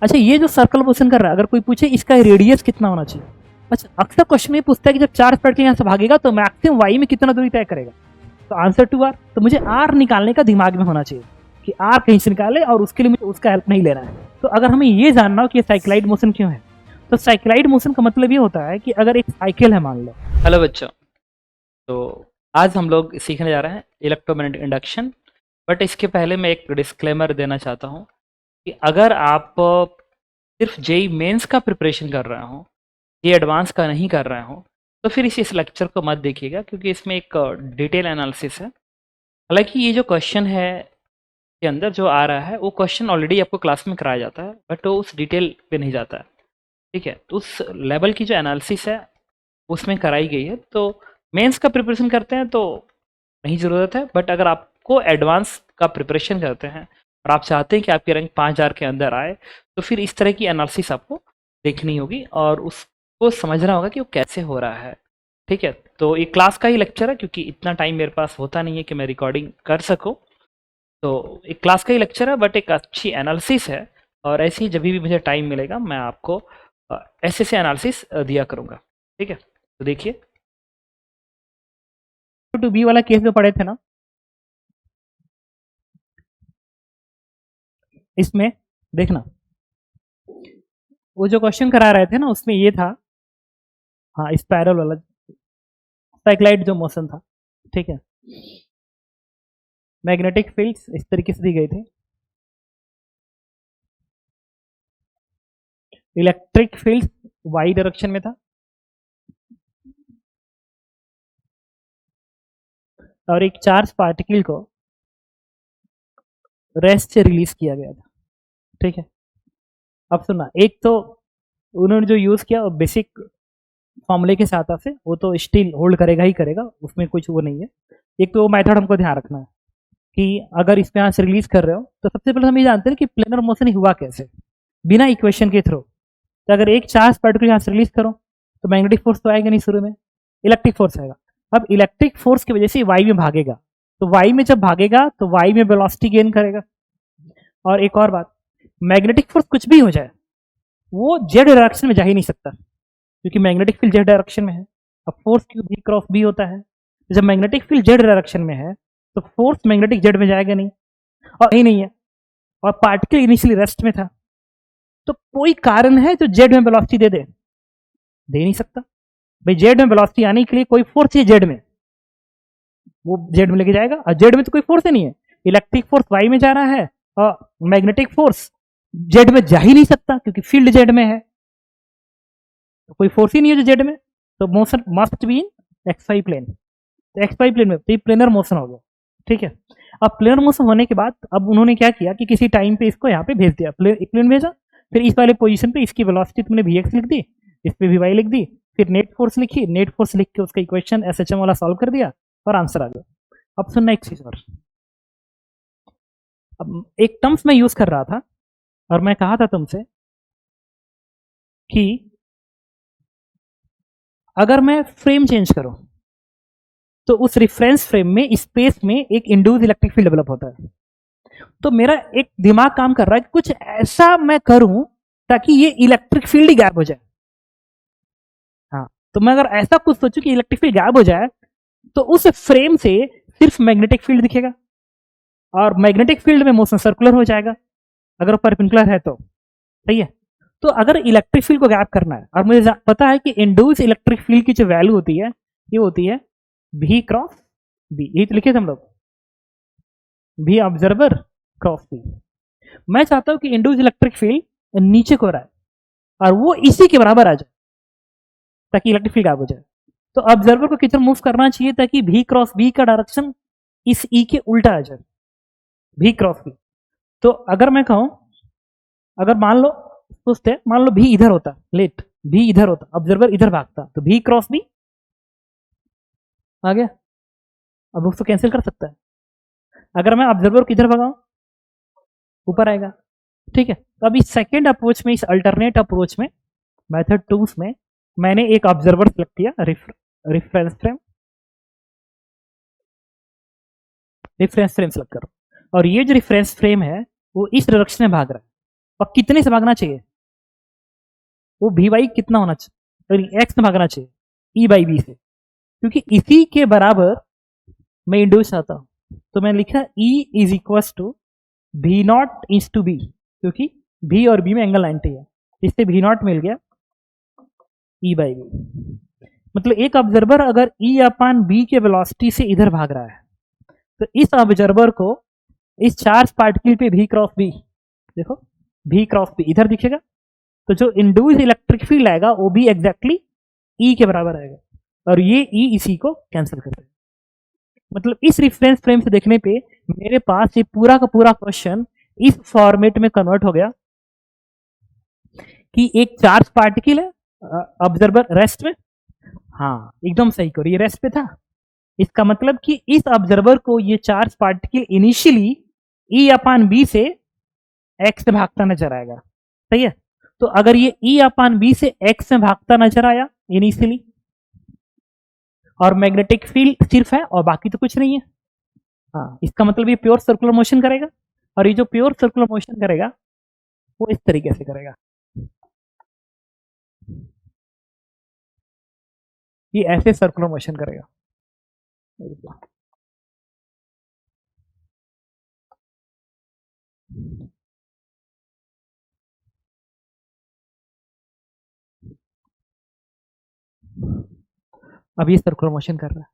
अच्छा, ये जो सर्कल मोशन कर रहा है, अगर कोई पूछे इसका रेडियस कितना होना चाहिए, अच्छा अक्सर क्वेश्चन ये पूछता है कि जब चार्ज पार्टिकल यहाँ से भागेगा तो मैक्सिमम वाई में कितना दूरी तय करेगा, तो आंसर 2r। तो मुझे r निकालने का दिमाग में होना चाहिए कि r कहीं से निकाले, और उसके लिए मुझे उसका हेल्प नहीं लेना है। तो अगर हमें ये जानना हो कि साइक्लाइड मोशन क्यों है, तो साइक्लाइड मोशन का मतलब ये होता है कि अगर एक साइकिल है मान लो। हेलो बच्चों, तो आज हम लोग सीखने जा रहे हैं इलेक्ट्रोमैग्नेटिक इंडक्शन। बट इसके पहले मैं एक डिस्क्लेमर देना चाहता हूँ कि अगर आप सिर्फ जेई मेंस का प्रिपरेशन कर रहे हो, ये एडवांस का नहीं कर रहे हो, तो फिर इस लेक्चर को मत देखिएगा, क्योंकि इसमें एक डिटेल एनालिसिस है। हालांकि ये जो क्वेश्चन है के अंदर जो आ रहा है वो क्वेश्चन ऑलरेडी आपको क्लास में कराया जाता है, बट वो उस डिटेल पे नहीं जाता है। ठीक है, तो उस लेवल की जो एनालिसिस है उसमें कराई गई है। तो मेंस का प्रिपरेशन करते हैं तो नहीं ज़रूरत है, बट अगर आपको एडवांस का प्रिपरेशन करते हैं और आप चाहते हैं कि आपकी रैंक 5000 के अंदर आए, तो फिर इस तरह की एनालिसिस आपको देखनी होगी और उसको समझना होगा कि वो कैसे हो रहा है। ठीक है, तो ये क्लास का ही लेक्चर है, क्योंकि इतना टाइम मेरे पास होता नहीं है कि मैं रिकॉर्डिंग कर सकूँ। तो एक क्लास का ही लेक्चर है, बट एक अच्छी एनालिसिस है, और ऐसे ही जब भी मुझे टाइम मिलेगा मैं आपको ऐसे से एनालिसिस दिया करूँगा। ठीक है, तो देखिए टू बी वाला केस जो पढ़े थे ना, इसमें देखना वो जो क्वेश्चन करा रहे थे ना, उसमें ये था, हाँ स्पाइरल वाला साइक्लाइड जो मोशन था। ठीक है, मैग्नेटिक फील्ड्स इस तरीके से दी गई थी, इलेक्ट्रिक फील्ड वाई डायरेक्शन में था, और एक चार्ज पार्टिकल को रेस्ट से रिलीज किया गया था। ठीक है, अब सुनना, एक तो उन्होंने जो यूज किया बेसिक फॉर्मूले के साथ से, वो तो स्टिल होल्ड करेगा ही करेगा, उसमें कुछ वो नहीं है। एक तो वो मेथड हमको ध्यान रखना है कि अगर इस पे यहाँ से रिलीज कर रहे हो, तो सबसे पहले हम ये जानते हैं कि प्लेनर मोशन हुआ कैसे, बिना इक्वेशन के थ्रू। तो अगर एक चार्ज पार्टिकल यहाँ से रिलीज करो तो मैग्नेटिक फोर्स तो आएगा नहीं, शुरू में इलेक्ट्रिक फोर्स आएगा। अब इलेक्ट्रिक फोर्स की वजह से वाई में भागेगा, तो वाई में जब भागेगा तो वाई में वेलोसिटी गेन करेगा। और एक और बात, मैग्नेटिक फोर्स कुछ भी हो जाए वो जेड डायरेक्शन में जा ही नहीं सकता, क्योंकि मैग्नेटिक फील्ड जेड डायरेक्शन में है। अब force Q B cross B होता है, जब मैग्नेटिक फील्ड जेड डायरेक्शन में है तो फोर्स मैग्नेटिक जेड में जाएगा नहीं, और यही नहीं है, और पार्टिकल इनिशियली रेस्ट में था, तो कोई कारण है जो जेड में वेलोसिटी दे नहीं सकता। भाई जेड में वेलोसिटी आने के लिए कोई फोर्स है जेड में, वो जेड में लेके जाएगा, और जेड में तो कोई फोर्स ही नहीं है। इलेक्ट्रिक फोर्स वाई में जा रहा है और मैग्नेटिक फोर्स जेड में जा ही नहीं सकता, क्योंकि फील्ड जेड में है, तो कोई फोर्स ही नहीं है जो जेड में, तो motion must be in X Y plane. तो एक्स वाई प्लेन में तो प्लेनर मोशन हो गया। ठीक है, अब प्लेनर मोशन होने के बाद अब उन्होंने क्या किया कि किसी टाइम पे इसको यहाँ पे भेज दिया, प्लेन भेजा, फिर इस वाले पोजीशन पे इसकी वेलोसिटी तुमने वी एक्स लिख दी, इस पे वी वाई लिख दी, फिर नेट फोर्स लिखी, नेट फोर्स लिख के उसका इक्वेशन एस एच एम वाला सॉल्व कर दिया और आंसर आ गया। अब सुनना एक चीज और, अब एक टर्म्स मैं यूज कर रहा था और मैं कहा था तुमसे कि अगर मैं फ्रेम चेंज करूं तो उस रिफरेंस फ्रेम में स्पेस में एक इंड्यूस इलेक्ट्रिक फील्ड डेवलप होता है। तो मेरा एक दिमाग काम कर रहा है कि कुछ ऐसा मैं करूं ताकि ये इलेक्ट्रिक फील्ड ही गायब हो जाए। हाँ, तो मैं अगर ऐसा कुछ सोचूं कि इलेक्ट्रिक फील्ड गायब हो जाए, तो उस फ्रेम से सिर्फ मैग्नेटिक फील्ड दिखेगा, और मैग्नेटिक फील्ड में मोशन सर्कुलर हो जाएगा अगर वो परपेंडिकुलर है तो। सही है, तो अगर इलेक्ट्रिक फील्ड को गायब करना है, और मुझे पता है कि इंड्यूस इलेक्ट्रिक फील्ड की जो वैल्यू होती है ये होती है भी क्रॉस बी, यही तो लिखे थे हम लोग, भी ऑब्जर्वर क्रॉस बी। मैं चाहता हूं कि इंड्यूस इलेक्ट्रिक फील्ड नीचे को रहा है और वो इसी के बराबर आ जाए ताकि इलेक्ट्रिक फील्ड गायब हो जाए। तो ऑब्जर्वर को किधर मूव करना चाहिए ताकि भी क्रॉस बी का डायरेक्शन इस ई के उल्टा आ जाए, भी क्रॉस बी। तो अगर मैं कहूं, अगर मान लो सोचते, मान लो भी इधर होता, लेट भी इधर होता, ऑब्जर्वर इधर भागता, तो भी क्रॉस बी आ गया। अब उसको कैंसिल कर सकता है। अगर मैं ऑब्जर्वर को इधर भगाऊं ऊपर आएगा। ठीक है, तो अब इस सेकेंड अप्रोच में, इस अल्टरनेट अप्रोच में, मेथड 2 में मैंने एक ऑब्जर्वर सेलेक्ट किया, रेफरेंस फ्रेम सेलेक्ट करो, और ये जो रेफरेंस फ्रेम है वो इस डायरेक्शन में भाग रहा है, और कितने से भागना चाहिए, वो भी बाई कितना होना चाहिए, एक्स में भागना चाहिए ई बाई बी से, क्योंकि इसी के बराबर मैं इंड्यूस चाहता हूं। तो मैंने लिखा ई इज इक्वल टू भी नॉट इज टू बी, क्योंकि भी और बी में एंगल 90 है, इससे भी नॉट मिल गया ई बाई बी। मतलब एक ऑब्जर्वर अगर ई अपान बी के वेलोसिटी से इधर भाग रहा है, तो इस ऑब्जर्वर को इस चार्ज पार्टिकल पे भी क्रॉस बी, देखो भी क्रॉस बी इधर दिखेगा, तो जो इंड्यूस इलेक्ट्रिक फील्ड आएगा वो भी एग्जैक्टली ई के बराबर आएगा, और ये ई इसी को कैंसिल कर देगा। मतलब इस रेफरेंस फ्रेम से देखने पे मेरे पास ये पूरा का पूरा क्वेश्चन इस फॉर्मेट में कन्वर्ट हो गया कि एक चार्ज पार्टिकल है, ऑब्जर्वर रेस्ट में, हाँ एकदम सही करो, ये रेस्ट पे था। इसका मतलब कि इस ऑब्जर्वर को ये चार्ज पार्टिकल इनिशियली ई अपान बी से एक्स में भागता नजर आएगा, सही है। तो अगर ये ई अपान बी से एक्स में भागता नजर आया इनिशियली, और मैग्नेटिक फील्ड सिर्फ है और बाकी तो कुछ नहीं है, हाँ इसका मतलब ये प्योर सर्कुलर मोशन करेगा, और ये जो प्योर सर्कुलर मोशन करेगा वो इस तरीके से करेगा, ये ऐसे सर्कुलर मोशन करेगा। अब ये सर्कुलर मोशन कर रहा है,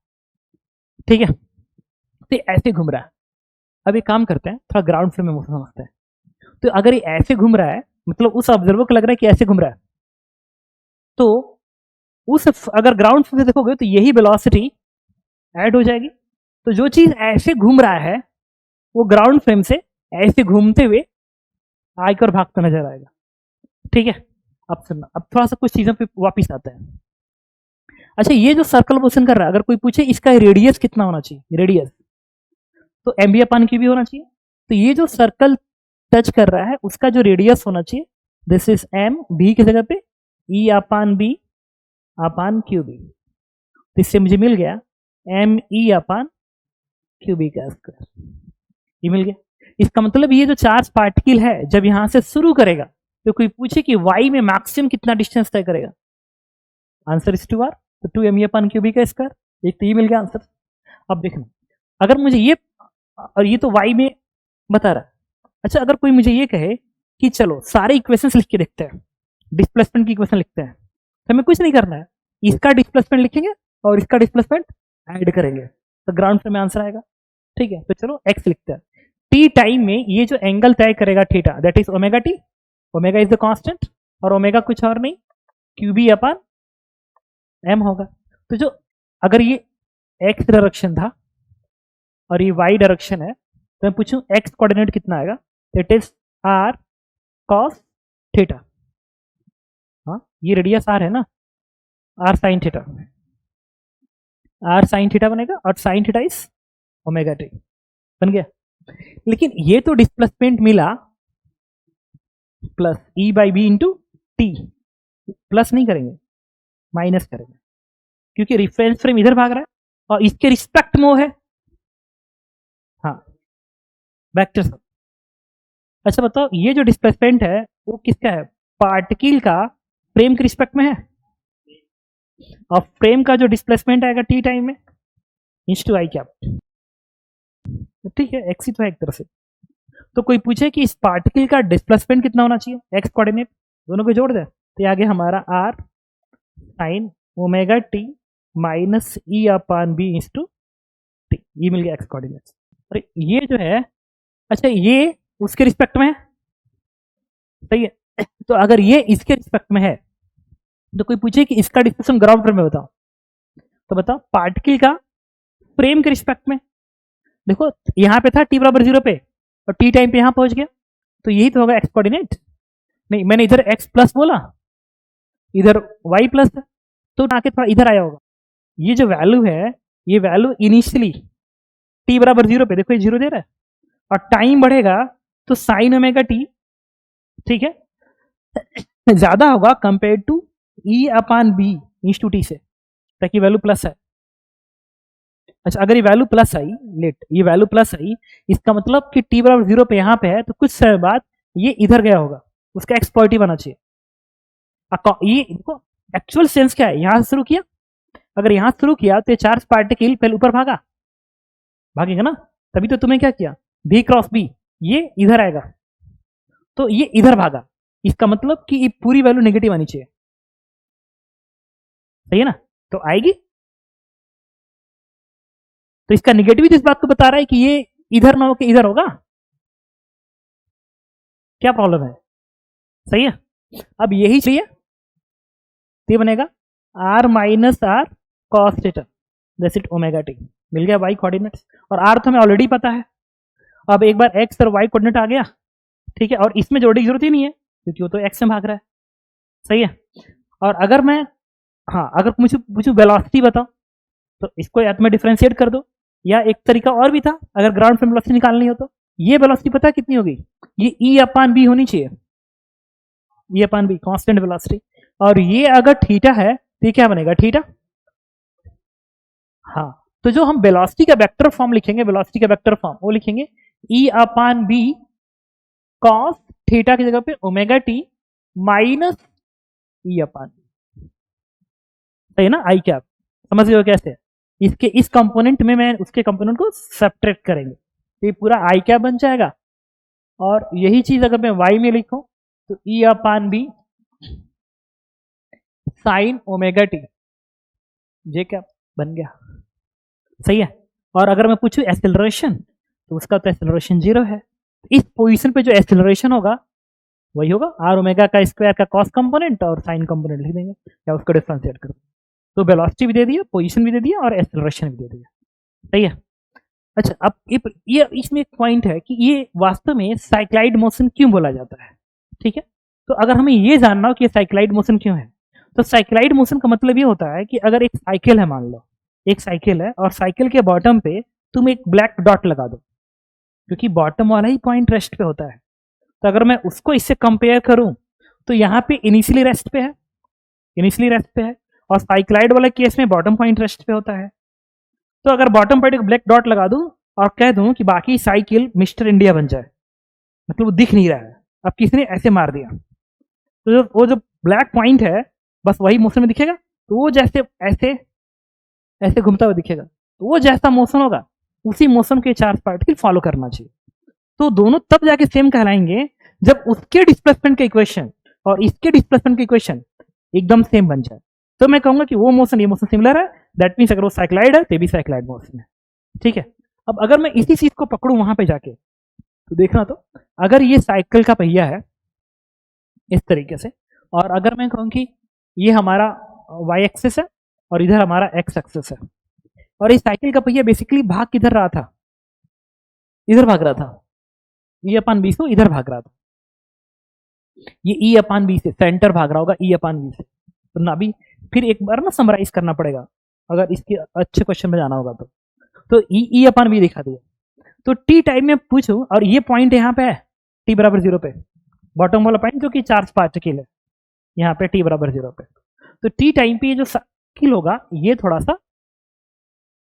ठीक है, तो ऐसे घूम रहा है। अब एक काम करते हैं, थोड़ा ग्राउंड फ्लोर में मोशन समझते हैं। तो अगर ये ऐसे घूम रहा है, मतलब उस ऑब्जर्वर को लग रहा है कि ऐसे घूम रहा है, तो उस अगर ग्राउंड फ्लोर से देखोगे तो यही वेलोसिटी ऐड हो जाएगी। तो जो चीज ऐसे घूम रहा है वो ग्राउंड फ्रेम से ऐसे घूमते हुए आकर भागता नजर आएगा, ठीक है। अब सुनना, अब थोड़ा सा कुछ चीजों पे वापिस आते हैं। अच्छा, ये जो सर्कल मोशन कर रहा है, अगर कोई पूछे इसका रेडियस कितना होना चाहिए, रेडियस तो M B upon Q B होना चाहिए। तो ये जो सर्कल टच कर रहा है उसका जो रेडियस होना चाहिए, दिस इज एम, बी की जगह पे E upon B upon Q B, तो इससे मुझे मिल गया M E upon Q B का स्क्वायर, ये मिल गया। इसका मतलब ये जो चार्ज पार्टिकल है जब यहां से शुरू करेगा, तो कोई पूछे कि वाई में मैक्सिमम कितना डिस्टेंस तय करेगा, आंसर इज 2r, तो 2m अपान क्यू बी का स्क्वायर, एक तो ये मिल गया आंसर। अब देखना, अगर मुझे ये, और ये तो y में बता रहा है। अच्छा, अगर कोई मुझे ये कहे कि चलो सारे इक्वेशंस लिख के देखते हैं, डिस्प्लेसमेंट की इक्वेशन लिखते हैं, तो हमें कुछ नहीं करना है, इसका डिस्प्लेसमेंट लिखेंगे और इसका डिस्प्लेसमेंट ऐड करेंगे, तो ग्राउंड फ्लोर में आंसर आएगा, ठीक है। तो चलो x लिखते हैं। t टाइम में ये जो एंगल तय करेगा theta, that is omega T, omega is the constant, और ओमेगा कुछ और नहीं क्यू बी अपान एम होगा। तो जो अगर ये x डायरेक्शन था और ये y डायरेक्शन है, तो मैं पूछूं x कोऑर्डिनेट कितना आएगा, it is r cos theta, हाँ ये रेडियस r है ना, r sin theta, r sin theta बनेगा, और sin theta is omega T, बन गया। लेकिन ये तो डिस्प्लेसमेंट मिला plus E by B into T, plus नहीं करेंगे माइनस करेंगे, क्योंकि रिफरेंस फ्रेम इधर भाग रहा है और इसके रिस्पेक्ट में वो है, हाँ वेक्टर सब। अच्छा बताओ, ये जो डिस्प्लेसमेंट है वो किसका है, पार्टिकल का फ्रेम के रिस्पेक्ट में है, और फ्रेम का जो डिस्प्लेसमेंट आएगा टी टाइम में इंच टू आई कैप, ठीक है, एक्स ही तो है एक तरह से। तो कोई पूछे कि इस पार्टिकल का डिस्प्लेसमेंट कितना होना चाहिए, एक्स कोऑर्डिनेट, दोनों को जोड़ दे, तो आगे हमारा R sine omega T minus ई upon B into T, ये मिल गया एक्स कोऑर्डिनेट। अरे ये जो है, अच्छा ये उसके रिस्पेक्ट में है, सही है। तो अगर ये इसके रिस्पेक्ट में है, तो कोई पूछे कि इसका डिस्प्लेसमेंट ग्राउंड फ्रेम में बताओ, तो बताओ पार्टिकल का फ्रेम के रिस्पेक्ट में, देखो यहां पे था टी बराबर 0 पे और टी टाइम पे यहां पहुंच गया, तो यही तो होगा एक्स कोऑर्डिनेट। नहीं, मैंने इधर एक्स प्लस बोला, इधर वाई प्लस है, तो आके थोड़ा इधर आया होगा। ये जो वैल्यू है, ये वैल्यू इनिशियली टी बराबर 0 पे, देखो ये 0 दे रहा है, और टाइम बढ़ेगा तो साइन ओमेगा टी, ठीक है, ज्यादा होगा compare to E upon B into T से, ताकि वैल्यू प्लस है। अच्छा, अगर ये वैल्यू प्लस आई, लेट ये वैल्यू प्लस आई, इसका मतलब कि टी बराबर 0 पे यहाँ पे है, तो कुछ समय बाद ये इधर गया होगा, उसका एक्स पॉजिटिव आना चाहिए। ये देखो एक्चुअल सेंस क्या है, यहां से शुरू किया, अगर यहां से शुरू किया तो ये चार्ज पार्टिकल पहले ऊपर भागेगा ना, तभी तो तुम्हें क्या किया, बी क्रॉस बी, ये इधर आएगा, तो ये इधर भागा, इसका मतलब कि ये पूरी वैल्यू नेगेटिव आनी चाहिए, सही है ना, तो आएगी। तो इसका नेगेटिव इस बात को बता रहा है कि ये इधर ना होकर इधर होगा, क्या प्रॉब्लम है, सही है। अब यही चाहिए, तो ये बनेगा r minus are cos theta that's it omega t, मिल गया वाई कोऑर्डिनेट्स, और आर तो हमें ऑलरेडी पता है। अब एक बार एक्स और वाई कोऑर्डिनेट आ गया, ठीक है, और इसमें जोड़ने की जरूरत ही नहीं है क्योंकि वो तो एक्स में भाग रहा है, सही है। और अगर मैं, हाँ, अगर मुझे मुझे वेलोसिटी बताओ तो इसको या तो मैं डिफरेंशिएट कर दो, या एक तरीका और भी था, अगर ग्राउंड फ्रेम वेलोसिटी निकालनी हो तो ये वेलोसिटी पता कितनी होगी, ये ई अपान बी होनी चाहिए, ई अपान बी कांस्टेंट वेलोसिटी, और ये अगर थीटा है तो ये क्या बनेगा, थीटा। हाँ, तो जो हम वेलोसिटी का वेक्टर फॉर्म लिखेंगे, वेलोसिटी का वेक्टर फॉर्म वो लिखेंगे ई अपान बी कॉस थीटा की जगह पे ओमेगा टी माइनस ई अपान बी, सही है ना, आई कैप, समझ गए हो कैसे, इसके इस कंपोनेंट में मैं उसके कंपोनेंट को सब्ट्रैक्ट करेंगे तो ये पूरा आई कैप बन जाएगा, और यही चीज अगर मैं वाई में लिखूं तो ई upon B sign omega T, जे क्या बन गया, सही है। और अगर मैं पूछूं एक्सेलरेशन तो उसका तो एक्सेलरेशन 0 है, इस पोजीशन पे जो एक्सेलरेशन होगा वही होगा आर ओमेगा का स्क्वायर का कॉस कंपोनेंट और साइन कंपोनेंट लिख देंगे, या उसको डिफरेंशिएट कर दो, तो वेलोसिटी भी दे दिया, पोजीशन भी दे दिया, और एक्सेलरेशन भी दे दिया, सही है। अच्छा, अब ये इसमें एक पॉइंट है कि ये वास्तव में साइक्लाइड मोशन क्यों बोला जाता है, ठीक है। तो अगर हमें ये जानना हो कि ये साइक्लाइड मोशन क्यों है, तो साइक्लाइड मोशन का मतलब ये होता है कि अगर एक साइकिल है, मान लो एक साइकिल है, और साइकिल के बॉटम पे तुम एक ब्लैक डॉट लगा दो, क्योंकि बॉटम वाला ही पॉइंट रेस्ट पे होता है, तो अगर मैं उसको इससे कंपेयर करूं तो यहाँ पे इनिशियली रेस्ट पे है, इनिशियली रेस्ट पे है, और साइक्लाइड वाले केस में बॉटम पॉइंट रेस्ट पे होता है। तो अगर बॉटम पॉइंट एक ब्लैक डॉट लगा दूं और कह दूं कि बाकी साइकिल मिस्टर इंडिया बन जाए, मतलब वो दिख नहीं रहा है, अब किसी ने ऐसे मार दिया, तो वो जो ब्लैक पॉइंट है बस वही मोशन में दिखेगा, तो वो जैसे ऐसे ऐसे घूमता हुआ दिखेगा, तो वो जैसा मोशन होगा उसी मोशन के चार्ज पार्टिकल फॉलो करना चाहिए, तो दोनों तब जाके सेम कहलाएंगे जब उसके डिस्प्लेसमेंट का इक्वेशन और इसके डिस्प्लेसमेंट का इक्वेशन एकदम सेम बन जाए, तो मैं कहूंगा कि वो मोशन ये मोशन सिमिलर है, दैट मीन्स अगर वो साइक्लाइड है तो भी साइक्लाइड मोशन है, ठीक है। अब अगर मैं इसी चीज को पकड़ूं वहां पे जाके, तो देखना, तो अगर ये साइकिल का पहिया है इस तरीके से, और अगर मैं कहूं कि ये हमारा वाई एक्सिस है और इधर हमारा एक्स एक्सिस है, और इस साइकिल का पहिया बेसिकली भाग किधर रहा था, इधर भाग रहा था, ई अपान बी से इधर भाग रहा था, ये ई अपान बी से सेंटर भाग रहा होगा, ई अपान बी से, तो ना भी फिर एक बार ना समराइज करना पड़ेगा अगर इसके अच्छे क्वेश्चन में जाना होगा तो ई अपान बी दिखा दिया, तो टी टाइम में पूछो, और ये पॉइंट यहाँ पे है टी बराबर 0 पे, बॉटम वाला पॉइंट जो कि चार्ज पार्टिकल है यहाँ पे टी बराबर 0 पे, तो टी टाइम पे ये जो सर्किल होगा ये थोड़ा सा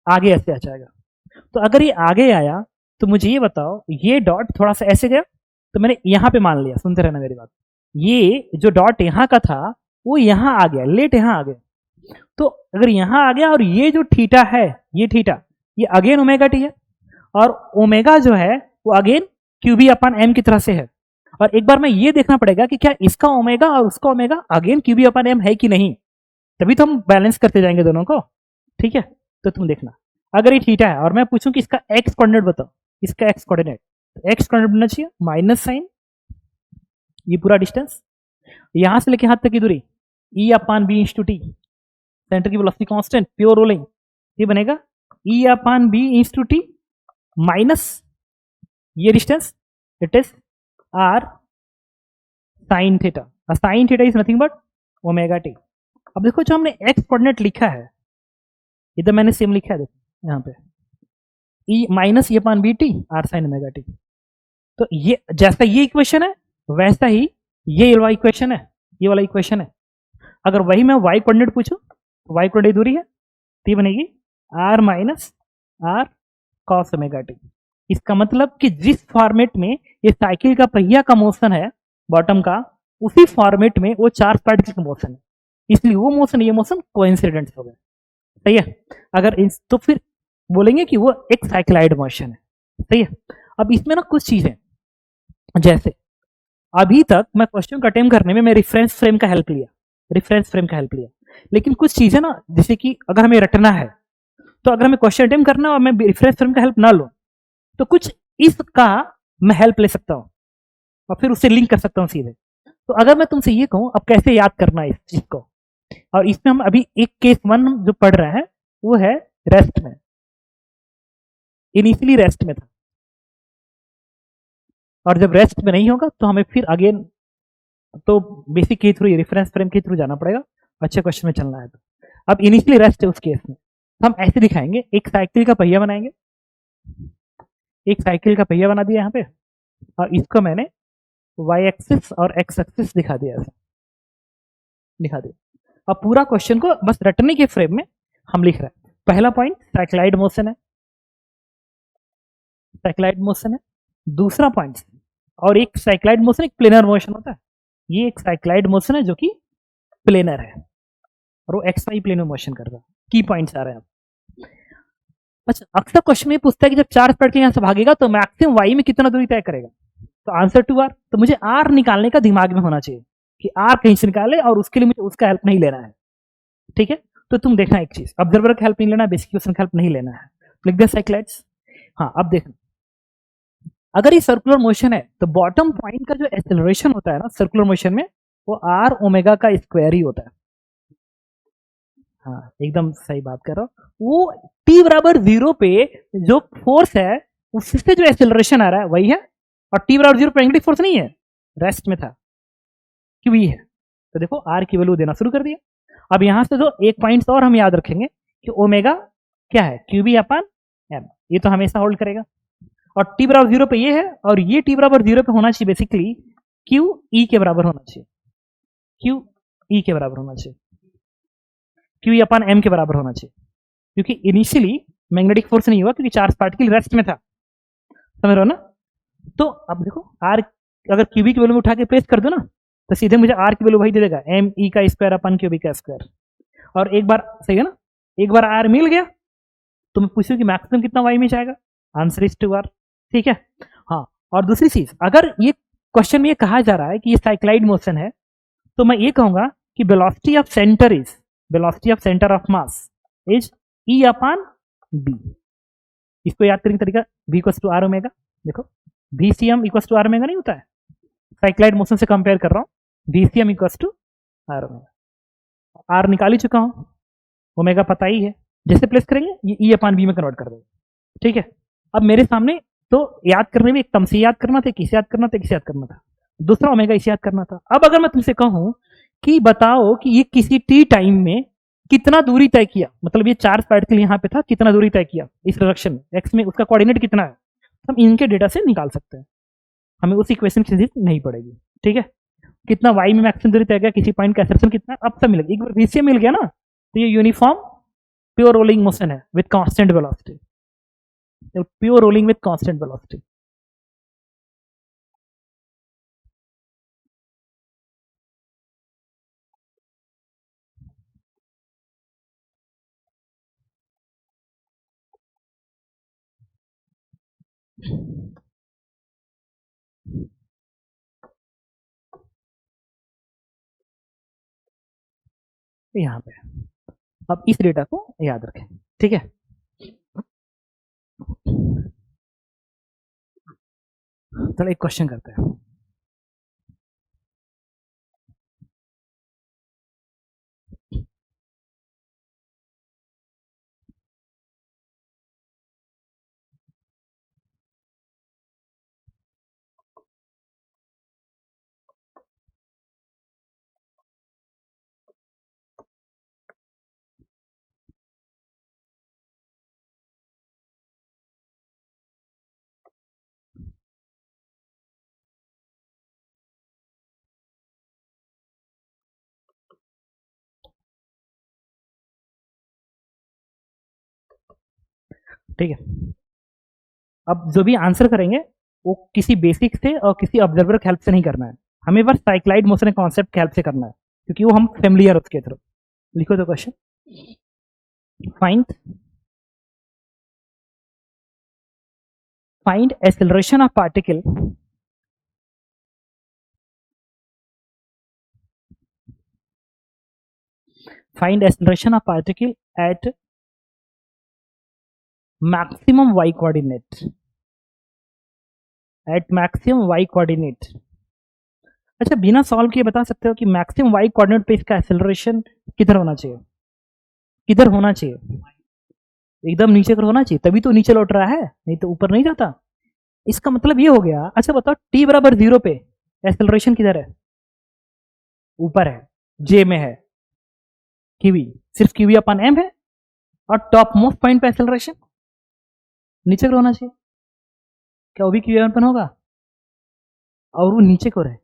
आगे ऐसे आ जाएगा, तो अगर ये आगे आया तो मुझे ये बताओ, ये डॉट थोड़ा सा ऐसे गया तो मैंने यहाँ पे मान लिया, सुनते रहना मेरी बात, ये जो डॉट यहाँ का था वो यहाँ आ गया, लेट यहाँ आ गया, तो अगर यहाँ आ गया और ये जो थीटा है, ये थीटा, ये अगेन ओमेगा टी है, और ओमेगा जो है वो अगेन क्यूबी अपान एम की तरह से है, और एक बार मैं ये देखना पड़ेगा कि क्या इसका ओमेगा और उसका ओमेगा अगेन क्यूबी अपान एम है कि नहीं, तभी तो हम बैलेंस करते जाएंगे दोनों को, ठीक है। तो तुम देखना, अगर ये थीटा है और मैं पूछूं कि इसका एक्स कोऑर्डिनेट बताओ, इसका एक्स कोऑर्डिनेट, तो एक्स कोऑर्डिनेट बनना चाहिए माइनस साइन ये पूरा डिस्टेंस, यहां से लेके हाथ तक की दूरी E upon B into T, centre की वेलोसिटी कांस्टेंट प्योर रोलिंग, ये बनेगा E upon B into T minus ये distance, it is R sine theta, sine theta is nothing but omega T. अब देखो जो हमने x coordinate लिखा है इधर मैंने सेम लिखा है, देखो यहाँ पे ई माइनस ई upon b t r sine omega t, तो ये जैसा ये इक्वेशन है वैसा ही ये वाला इक्वेशन है, ये वाला इक्वेशन है, अगर वही मैं वाई कोऑर्डिनेट पूछूं तो वाई कोऑर्डिनेट दूरी है, तो बनेगी R minus are cos omega T, इसका मतलब कि जिस फॉर्मेट में ये साइकिल का पहिया का मोशन है बॉटम का, उसी फॉर्मेट में वो चार्ज पार्टिकल का मोशन है, इसलिए वो मोशन ये मोशन कोइंसिडेंस हो गया। सही है। अगर तो फिर बोलेंगे कि वो एक साइक्लाइड मोशन है। सही है। अब इसमें ना कुछ चीजें, जैसे अभी तक मैं क्वेश्चन को अटेम्प्ट करने में मैं रेफरेंस फ्रेम का हेल्प लिया, लेकिन कुछ चीजें ना, जैसे कि अगर हमें रटना है, तो अगर हमें क्वेश्चन अटेम्प्ट करना है और मैं रेफरेंस फ्रेम का हेल्प ना लूं, तो कुछ इसका मैं हेल्प ले सकता हूं और फिर उससे लिंक कर सकता हूं सीधे। तो अगर मैं तुमसे ये कहूं अब कैसे याद करना है इस चीज को, और इसमें हम अभी एक केस 1 जो पढ़ रहे हैं वो है रेस्ट में, इनिशियली रेस्ट में था, और जब रेस्ट में नहीं होगा तो हमें फिर अगेन तो बेसिक के थ्रू, रेफरेंस फ्रेम के थ्रू जाना पड़ेगा, अच्छे क्वेश्चन में चलना है। तो अब इनिशियली रेस्ट है उस केस में, हम ऐसे दिखाएंगे, एक साइकिल का पहिया बनाएंगे, एक साइकिल का पहिया बना दिया यहाँ पे, और इसको मैंने वाई एक्सिस और एक्स एक्सिस दिखा दिया, ऐसा दिखा दिया। अब पूरा क्वेश्चन को बस रटने के फ्रेम में हम लिख रहे हैं। पहला पॉइंट साइक्लाइड मोशन है, साइक्लाइड मोशन है। दूसरा पॉइंट, और एक साइक्लाइड मोशन एक प्लेनर मोशन होता है, ये एक साइक्लाइड मोशन है जो कि प्लेनर है, और वो एक्स वाई प्लेन में मोशन कर रहा है। की पॉइंट्स आ रहे हैं। अच्छा, अक्सर क्वेश्चन में पूछता है कि जब चार्ज पार्टिकल यहां से भागेगा तो मैक्सिमम वाई में कितना दूरी तय करेगा, तो आंसर 2R। तो मुझे आर निकालने का दिमाग में होना चाहिए कि आर कहीं से निकाले, और उसके लिए मुझे उसका हेल्प नहीं लेना है। ठीक है। तो तुम देखना एक चीज, ऑब्जर्वर का हेल्प नहीं लेना, बेसिक क्वेश्चन का हेल्प नहीं लेना है, लिख दे साइक्लाइड्स। हाँ, अब देखना, अगर ये सर्कुलर मोशन है तो बॉटम पॉइंट का जो एक्सेलरेशन होता है ना सर्कुलर मोशन में, वो आर ओमेगा का स्क्वायर ही होता है। हाँ, एकदम सही बात कर रहा हूँ। वो टी बराबर 0 पे जो फोर्स है उससे जो एक्सेलरेशन आ रहा है वही है, और टी बराबर 0 पे मैग्नेटिक फोर्स नहीं है, रेस्ट में था, क्यू ही है। तो देखो आर की वैल्यू देना शुरू कर दिया। अब यहां से जो एक पॉइंट और हम याद रखेंगे कि ओमेगा क्या है, क्यू बी अपन एम, ये तो हमेशा होल्ड करेगा, और टी बराबर 0 पे ये है, और ये टी बराबर 0 पे होना चाहिए बेसिकली क्यू ई के बराबर होना चाहिए, क्यू ई के बराबर होना चाहिए, क्यू ई अपन एम के बराबर होना चाहिए, क्योंकि इनिशियली मैग्नेटिक फोर्स नहीं हुआ क्योंकि चार्ज पार्टिकल रेस्ट में था। समझ रहे हो ना। तो अब देखो आर अगर क्यूबी की वैल्यू में उठा के प्लेस कर दो ना, तो सीधे मुझे आर की वैल्यू वही दे देगा, एम ई का स्क्वायर अपन क्यूबी का स्क्वायर। और एक बार सही है ना, एक बार आर मिल गया तो मैं पूछूं कि मैक्सिमम कितना वाई में जाएगा, आंसर इज 2R। ठीक है। हाँ, और दूसरी चीज, अगर ये क्वेश्चन में ये कहा जा रहा है कि ये साइक्लाइड मोशन है, तो मैं ये कहूंगा कि velocity of centre is, velocity of centre of mass is E upon B. इसको याद करने का तरीका, v equals to R omega, देखो VCM equals to R omega नहीं होता है, साइक्लाइड मोशन से कंपेयर कर रहा हूं, VCM equals to R omega. R निकाल ही चुका हूं, ओमेगा पता ही है, जैसे प्लेस करेंगे ये ई अपॉन बी में कन्वर्ट कर देगा। ठीक है। अब मेरे सामने तो याद करने में एक तम से याद करना था, किसे याद करना था, किसे याद करना था, दूसरा ओमेगा इसे याद करना था। अब अगर मैं तुमसे कहूं कि बताओ कि ये किसी टी टाइम में कितना दूरी तय किया, मतलब ये चार्ज पार्टिकल यहाँ पे था, कितना दूरी तय किया इस डायरेक्शन में, एक्स में उसका कोऑर्डिनेट कितना है, हम इनके डेटा से निकाल सकते हैं, हमें उस इक्वेशन की जरूरत नहीं पड़ेगी। ठीक है। कितना वाई में मैक्सिमम दूरी तय किया, किसी पॉइंट का एक्सेप्शन कितना, अब सब मिलेगा। एक बार VCM मिल गया ना, तो ये यूनिफॉर्म प्योर रोलिंग मोशन है with constant velocity, pure rolling with constant velocity. यहाँ पे अब इस डेटा को याद रखें। ठीक है। चलो एक क्वेश्चन करते हैं। ठीक है। अब जो भी आंसर करेंगे वो किसी बेसिक से और किसी ऑब्जर्वर की हेल्प से नहीं करना है, हमें बस साइक्लाइड मोशन के कॉन्सेप्ट के हेल्प से करना है, क्योंकि वो हम फेमिलियर उसके थ्रू। लिखो तो question, find acceleration of particle find acceleration of particle at maximum y coordinate, at maximum y coordinate। अच्छा, बिना सॉल्व किए बता सकते हो कि मैक्सिमम y कोऑर्डिनेट पे इसका एक्सेलरेशन किधर होना चाहिए? किधर होना चाहिए? एकदम नीचे कर होना चाहिए, तभी तो नीचे लौट रहा है, नहीं तो ऊपर नहीं जाता। इसका मतलब ये हो गया। अच्छा बताओ, t बराबर 0 पे एक्सेलरेशन किधर है? ऊपर है, j में है, क्यूवी, सिर्फ क्यूवी अपन m है, और टॉप मोस्ट पॉइंट पे एक्सेलरेशन नीचे को होना चाहिए। क्या वो भी क्यूवी अपन होगा? और वो नीचे को रहे।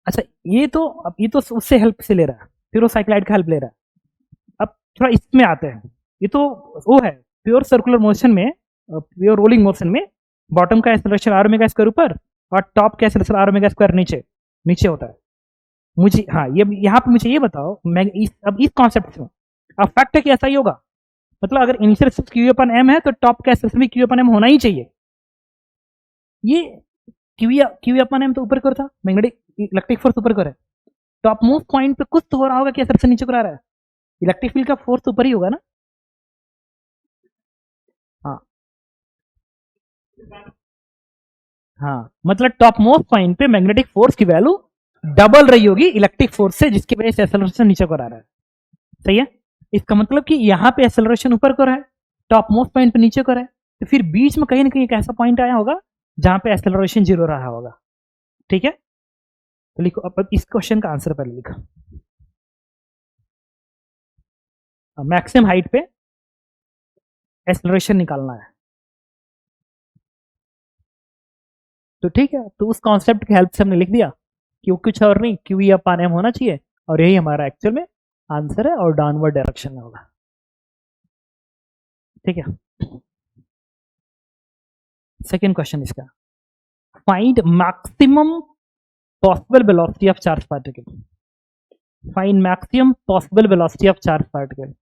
अच्छा, ये तो उससे हेल्प से ले रहा है, फिर वो साइक्लाइड का हेल्प ले रहा है। अब थोड़ा इसमें आते हैं। ये तो वो है प्योर सर्कुलर मोशन में, प्योर रोलिंग मोशन में बॉटम का एक्सेलरेशन आर ओमेगा स्क्वायर ऊपर और टॉप का एक्सेलरेशन आर ओमेगा स्क्वायर नीचे नीचे होता है। मुझे हाँ, ये यहाँ पे मुझे ये बताओ, मैं अब इस कॉन्सेप्ट से अब फैक्ट है कि ऐसा ही होगा। मतलब अगर इनिशियल क्यू अपन एम है तो टॉप का एक्सेलरेशन भी क्यू अपन एम होना ही चाहिए। ये क्यू अपन एम तो ऊपर कर था, मैग्नेटिक इलेक्ट्रिक फोर्स ऊपर कर है, टॉप मोस्ट पॉइंट पे कुछ तो हो रहा होगा कि एक्सेलरेशन नीचे को आ रहा है। इलेक्ट्रिक फील्ड का फोर्स ऊपर ही होगा ना। हाँ हाँ, मतलब टॉप मोस्ट पॉइंट पे मैग्नेटिक फोर्स की वैल्यू डबल रही होगी इलेक्ट्रिक फोर्स से, जिसकी वजह से एक्सेलरेशन नीचे को आ रहा है। सही है। इसका मतलब कि यहाँ पे एक्सेलरेशन ऊपर को रहा है, टॉप मोस्ट पॉइंट पे नीचे को रहा है, तो फिर बीच में कहीं ना कहीं एक ऐसा पॉइंट आया होगा जहां पे एक्सेलरेशन 0 रहा होगा। ठीक है, तो लिखो अब इस क्वेश्चन का आंसर पहले लिखो। मैक्सिमम हाइट पे एक्सेलरेशन निकालना है। तो ठीक है, तो उस कॉन्सेप्ट की हेल्प से हमने लिख दिया कि वो कुछ और नहीं, क्यू अपान एम होना चाहिए, और यही हमारा एक्चुअल में आंसर है, और डाउनवर्ड डायरेक्शन में होगा। ठीक है, सेकेंड क्वेश्चन इसका, find maximum possible velocity of charge particle. Find maximum possible velocity of charge particle.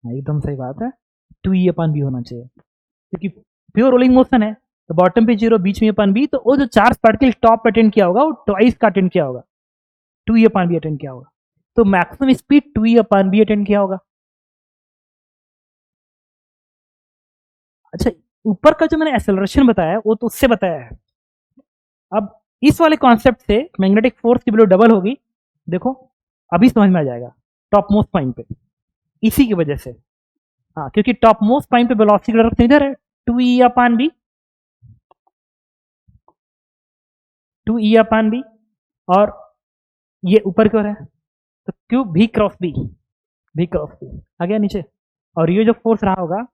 एकदम सही बात है, 2e अपन बी होना चाहिए, क्योंकि प्योर रोलिंग मोशन है, तो बॉटम पे 0, बीच में अपन बी, तो वो जो चार्ज पार्टिकल टॉप अटेंड किया होगा वो ट्वाइस का अटेंड किया होगा, 2e अपन बी अटेंड किया होगा, तो मैक्सिमम स्पीड 2e अपन बी अटेंड किया होगा। अच्छा, ऊपर का जो मैंने एक्सेलरेशन बताया वो तो उससे बताया है। अब इस वाले कॉन्सेप्ट से मैग्नेटिक फोर्स की वैल्यू डबल होगी, देखो अभी समझ में आ जाएगा, टॉप मोस्ट पॉइंट पे, इसी की वजह से। हाँ, क्योंकि टॉप मोस्ट पॉइंट पे वेलोसिटी डायरेक्शन इधर है, 2e अपान बी, 2e अपान बी, और ये ऊपर की ओर है, तो क्यू भी क्रॉस बी, भी क्रॉस बी आ गया नीचे, और ये जो फोर्स रहा होगा,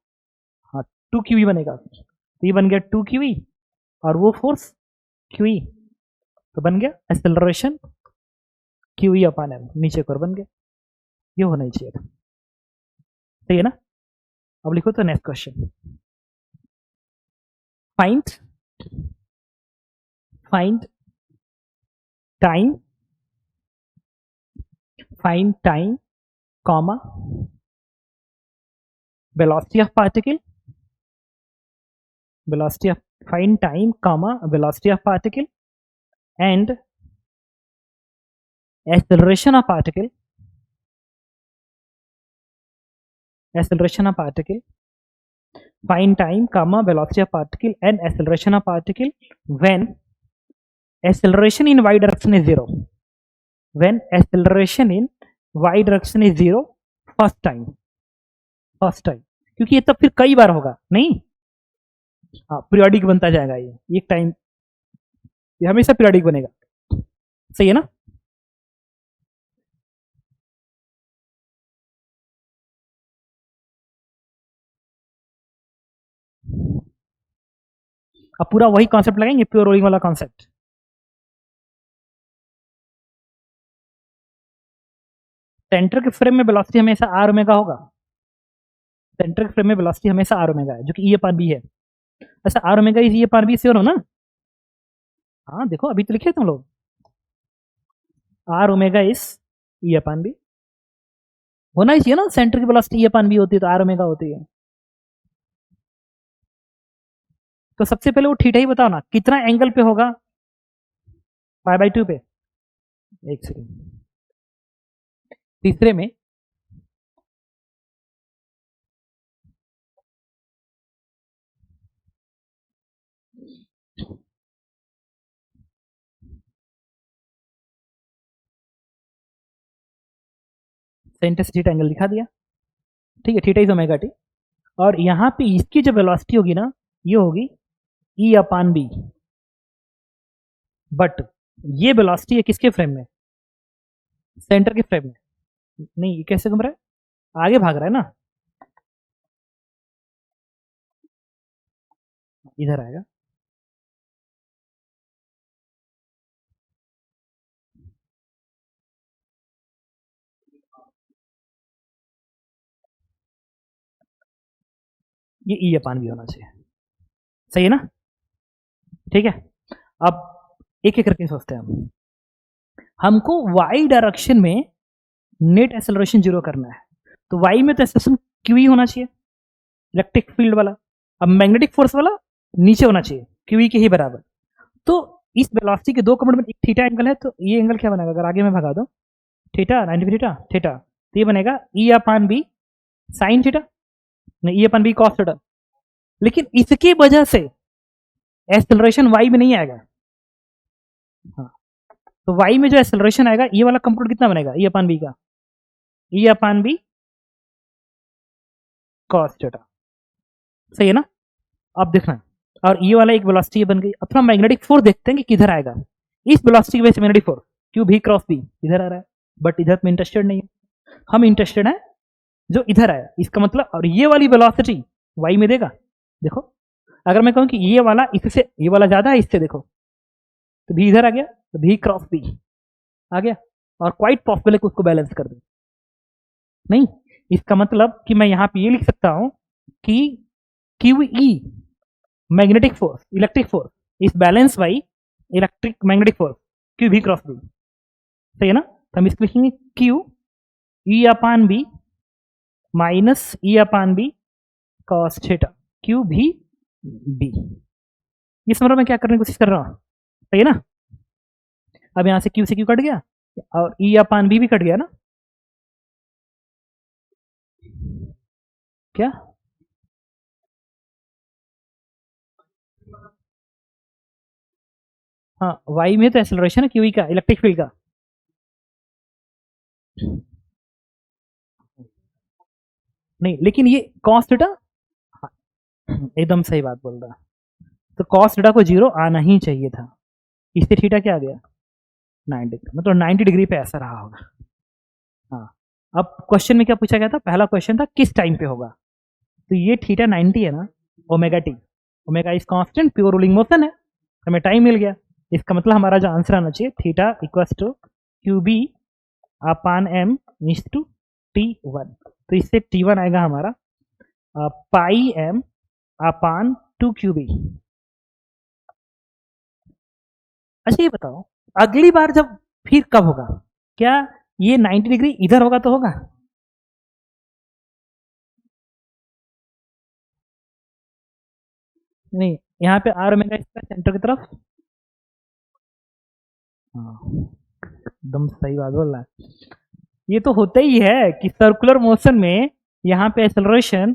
हाँ 2 QE बनेगा, तो ये बन गया 2 QE, और वो फोर्स QE, तो बन गया एक्सेलरेशन QE अपान एम, नीचे की ओर बन गया। ये होना ही चाहिए था। सही है ना। अब लिखो तो next question, find find time, find time comma velocity of particle, velocity of, find time comma velocity of particle and acceleration of particle, acceleration of particle, find time comma velocity of particle and acceleration of particle when acceleration in y direction is 0, when acceleration in y direction is 0 first time, first time, क्योंकि ये तब फिर कई बार होगा नहीं। हाँ, periodic बनता जाएगा, ये एक टाइम, ये हमेशा पीरियोडिक बनेगा। सही है ना। अब पूरा वही कॉन्सेप्ट लगाएंगे, प्योर रोलिंग वाला कॉन्सेप्ट। सेंटर के फ्रेम में वेलोसिटी हमेशा आर ओमेगा होगा, सेंटर के फ्रेम में वेलोसिटी हमेशा आर ओमेगा है, जो कि ई अपान बी है। अच्छा R omega is E upon B, sure हो ना? हाँ देखो अभी तो लिखे तुम लोग, R omega is E upon B होना ही चाहिए ना, सेंटर की वेलोसिटी ई अपान बी होती है तो आर ओमेगा होती है। तो सबसे पहले वो थीटा ही बताओ ना, कितना एंगल पे होगा? पाई बाई 2 पे। एक सेकेंड, तीसरे में सेंटर से थीटा एंगल दिखा दिया, ठीक है, थीटा इज ओमेगा टी। और यहाँ पे इसकी जो वेलोसिटी होगी ना, ये होगी ई अपान बी। बट ये वेलोसिटी है किसके फ्रेम में? सेंटर के फ्रेम में। नहीं ये कैसे घूम रहा है, आगे भाग रहा है ना, इधर आएगा। ये ई अपान बी होना चाहिए, सही है ना? ठीक है, अब एक एक करके सोचते हैं हम। हमको वाई डायरेक्शन में नेट एक्सेलरेशन जीरो करना है, तो वाई में तो एक्सेलरेशन क्यू ही होना चाहिए, इलेक्ट्रिक फील्ड वाला। अब मैग्नेटिक फोर्स वाला नीचे होना चाहिए, क्यू ई के ही बराबर। तो इस वेलोसिटी के दो कंपोनेंट में एक थीटा एंगल है, तो ये एंगल क्या बनेगा? अगर आगे मैं भगा दूं थीटा 90 थीटा थीटा, तो ये बनेगा E upon B sine theta, नहीं ई अपान बी कॉस थीटा। लेकिन इसकी वजह से एक्सेलरेशन वाई में नहीं आएगा। हाँ, तो वाई में जो एक्सेलरेशन आएगा, ये वाला कंपोनेंट कितना बनेगा ई अपान बी का? ई अपान बी कॉस थीटा, सही है ना? अब देखना, और ये वाला एक वेलोसिटी बन गई। अब थोड़ा मैग्नेटिक फोर्स देखते हैं कि किधर आएगा। इस वेलोसिटी की वजह से मैग्नेटिक फोर्स क्यू भी क्रॉस बी इधर आ रहा है, बट इधर में इंटरेस्टेड नहीं है, हम इंटरेस्टेड है जो इधर आया। इसका मतलब, और ये वाली वेलोसिटी वाई में देगा। देखो अगर मैं कहूं कि ये वाला इससे, ये वाला ज्यादा है इससे, देखो तो भी इधर आ गया, तो भी क्रॉस बी आ गया, और क्वाइट पॉसिबल है कि उसको बैलेंस कर दे। नहीं, इसका मतलब कि मैं यहां पे ये लिख सकता हूं कि Q E magnetic force, electric force is balance by electric magnetic force Q भी क्रॉस बी, सही है ना? तो हम इसको लिखेंगे Q E upon B minus ई upon B cos theta Q भी बी। ये समझ रहा मैं क्या करने की कोशिश कर रहा हूं, सही है ना? अब यहां से क्यू कट गया, और ई अपान बी भी कट गया ना, क्या? हाँ वाई में तो एक्सेलरेशन है क्यू का, इलेक्ट्रिक फील्ड का। नहीं लेकिन ये कॉस थीटा, हाँ, एकदम सही बात बोल रहा। तो कॉस थीटा को जीरो आना ही चाहिए था, इससे थीटा क्या आ गया 90, मतलब 90 डिग्री पे ऐसा रहा होगा। हाँ, अब क्वेश्चन में क्या पूछा गया था? पहला क्वेश्चन था किस टाइम पे होगा, तो ये थीटा 90 है ना, omega T, omega is constant, pure ruling motion है, हमें टाइम मिल गया। इसका मतलब हमारा जो आंसर आना चाहिए theta equals to Q B upon M is to T one. तो इससे टी वन आएगा हमारा pi M upon 2 Q B. अच्छा ये बताओ, अगली बार जब फिर कब होगा? क्या ये 90 डिग्री इधर होगा तो होगा? नहीं, यहाँ पे आर ओमेगा इसका सेंटर की तरफ। हाँ, एकदम सही बात बोल रहा है। ये तो होता ही है कि सर्कुलर मोशन में यहाँ पे एक्सेलरेशन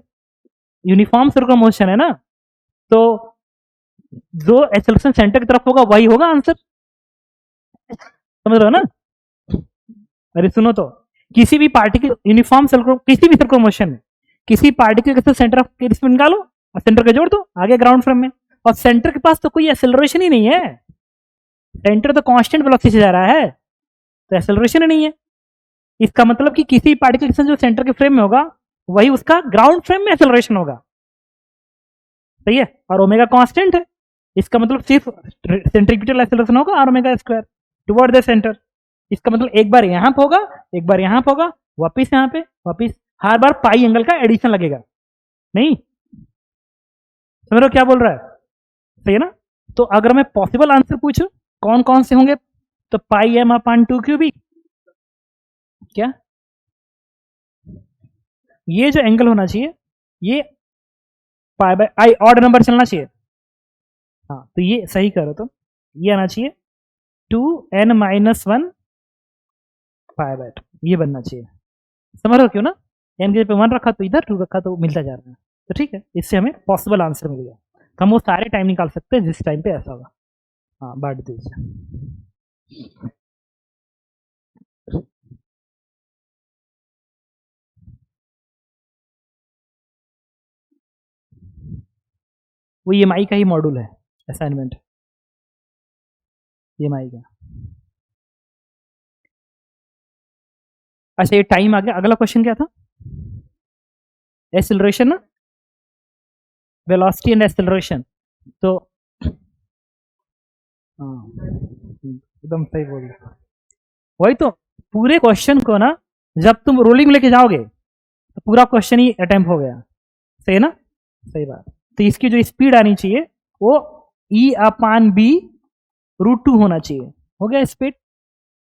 यूनिफॉर्म सर्कुलर मोशन है ना, तो जो एक्सेलरेशन सेंटर की तरफ होगा वही होगा आंसर, समझ रहे हो ना? अरे सुनो तो, किसी भी पार्टिकल यूनिफॉर्म सर्कुलर, किसी भी सर्कुलर मोशन में किसी पार्टिकल के सेंटर ऑफ किस में निकालो और सेंटर का जोड़ दो आगे ग्राउंड फ्रेम में, और सेंटर के पास तो कोई एक्सेलरेशन ही नहीं है, सेंटर तो कांस्टेंट वेलोसिटी से जा रहा है, तो एक्सेलरेशन ही नहीं है। इसका मतलब कि किसी पार्टिकल के जो सेंटर के फ्रेम में होगा वही उसका ग्राउंड फ्रेम में एक्सेलरेशन होगा, सही है? और ओमेगा कांस्टेंट है, इसका मतलब सिर्फ सेंट्रीपिटल एक्सेलरेशन होगा R omega square toward the centre. इसका मतलब एक बार यहां पे होगा, एक बार यहां पे होगा, वापिस यहां पे, वापिस, हर बार पाई एंगल का एडिशन लगेगा, नहीं समझ रहे हो क्या बोल रहा है? सही है ना? तो अगर मैं पॉसिबल आंसर पूछूं कौन कौन से होंगे, तो पाई एम अपान 2 क्यूबी, क्या ये जो एंगल होना चाहिए ये pi by I odd number चलना चाहिए। हाँ तो ये सही करो, तो ये आना चाहिए 2n-1 पाई बाय 2, ये बनना चाहिए। समझ रहे हो क्यों ना? एन के पे 1 रखा तो इधर 2 रखा तो मिलता जा रहा है। तो ठीक है, इससे हमें पॉसिबल आंसर मिल गया। तो हम वो सारे टाइम निकाल सकते हैं जिस टाइम पे ऐसा होगा। हाँ बांट दीजिए। वो ईएमआई का ही मॉड्यूल है, असाइनमेंट ईएमआई का। अच्छा ये टाइम आ गया, अगला क्वेश्चन क्या था? एक्सेलरेशन ना, वेलोसिटी एंड एक्सेलरेशन। तो हाँ एकदम सही बोल रहे हो। वही तो, पूरे क्वेश्चन को ना जब तुम रोलिंग लेके जाओगे तो पूरा क्वेश्चन ही अटेम्प्ट हो गया। सही है ना? सही बात। तो इसकी जो स्पीड आनी चाहिए वो E/B√2 होना चाहिए। हो गया स्पीड,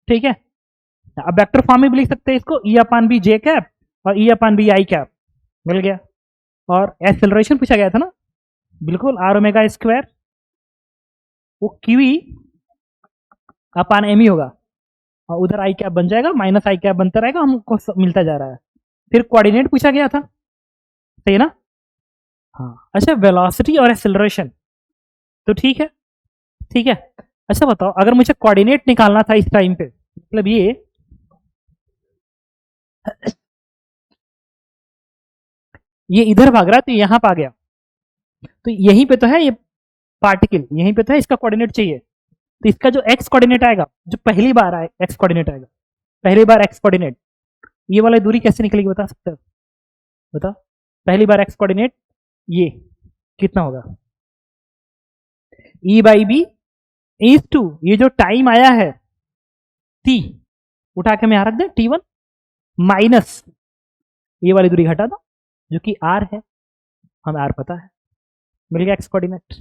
ठीक है। अब वेक्टर फॉर्म में भी लिख सकते हैं इसको, E/B कैप और E/B आई कैप, मिल गया। और एक्सेलरेशन पूछा गया था ना, बिल्कुल आर ओमेगा स्क्वायर, वो QE अपान एम ही होगा, और उधर आई कैप बन जाएगा, माइनस आई कैप बनता रहेगा, हमको मिलता जा रहा है। फिर कोऑर्डिनेट पूछा गया था, सही है ना? हाँ अच्छा, वेलोसिटी और एक्सेलरेशन तो ठीक है, ठीक है। अच्छा बताओ, अगर मुझे कोऑर्डिनेट निकालना था इस टाइम पे, मतलब ये इधर भाग रहा है तो यहां पे आ गया, तो यहीं पे तो है ये पार्टिकल, यहीं पे तो है, इसका कोऑर्डिनेट चाहिए। तो इसका जो एक्स कोऑर्डिनेट आएगा, जो पहली बार आए एक्स कोऑर्डिनेट आएगा, पहली बार एक्स कोऑर्डिनेट, ये वाली दूरी कैसे निकलेगी बता सकते हो? बताओ, पहली बार एक्स कोऑर्डिनेट ये कितना होगा? E/B ये जो टाइम आया है t, उठा के मैं यहां रख दे t1 माइनस ये वाली दूरी घटा दो जो कि r है, हमें r पता है, मिल गया एक्स कोऑर्डिनेट।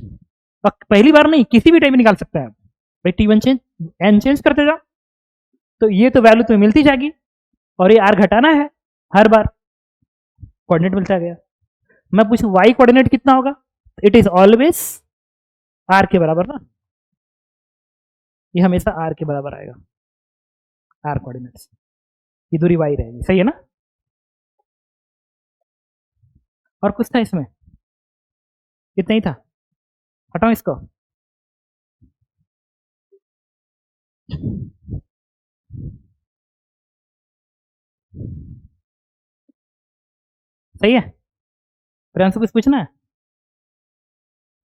पहली बार नहीं, किसी भी टाइम में निकाल सकते हैं भाई, t1 चेंज n चेंज करते जाओ तो ये तो वैल्यू तुम्हें मिलती जाएगी, और ये r घटाना है हर बार, कोऑर्डिनेट मिलता गया। मैं पूछूं y कोऑर्डिनेट कितना होगा? इट इज ऑलवेज r के बराबर ना, ये हमेशा r के बराबर आएगा, r कोऑर्डिनेट्स, ये दूरी y रहेगी, सही है ना? और कुछ था इसमें? इतना ही था, हटाओ इसको। सही है, प्रियांशु कुछ पूछना है?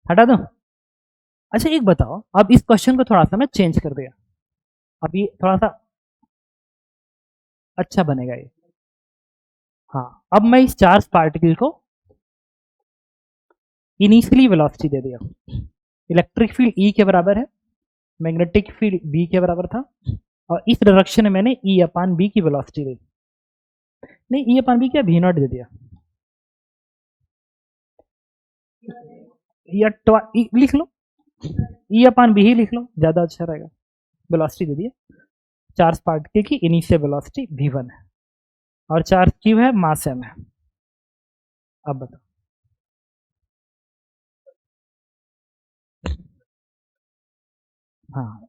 हटा दो। अच्छा एक बताओ, अब इस क्वेश्चन को थोड़ा सा मैं चेंज कर दिया, अब ये थोड़ा सा अच्छा बनेगा ये। हाँ अब मैं इस चार्ज पार्टिकल को इनिशियली वेलोसिटी दे दिया, इलेक्ट्रिक फील्ड E के बराबर है, मैग्नेटिक फील्ड B के बराबर था, और इस डायरेक्शन में मैंने E/B की वेलोसिटी दी, नहीं E/B क्या V0 दे दिया, या लिख लो, E/B ही लिख लो, ज्यादा अच्छा रहेगा। वेलोसिटी दे दिया, चार्ज पार्टिकल की इनिशियल वेलोसिटी V1 है, और चार्ज Q है, मास M है। अब बताओ, हाँ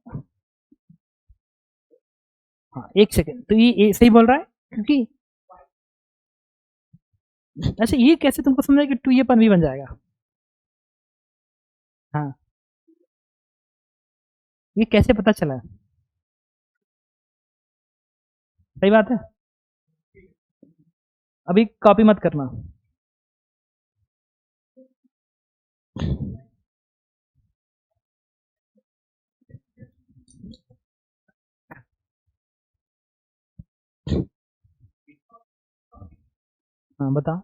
हाँ एक सेकेंड, तो ये सही बोल रहा है क्योंकि, अच्छा ये कैसे तुमको समझा कि 2E/V बन जाएगा? हाँ ये कैसे पता चला? सही बात है, अभी कॉपी मत करना। हाँ बताओ।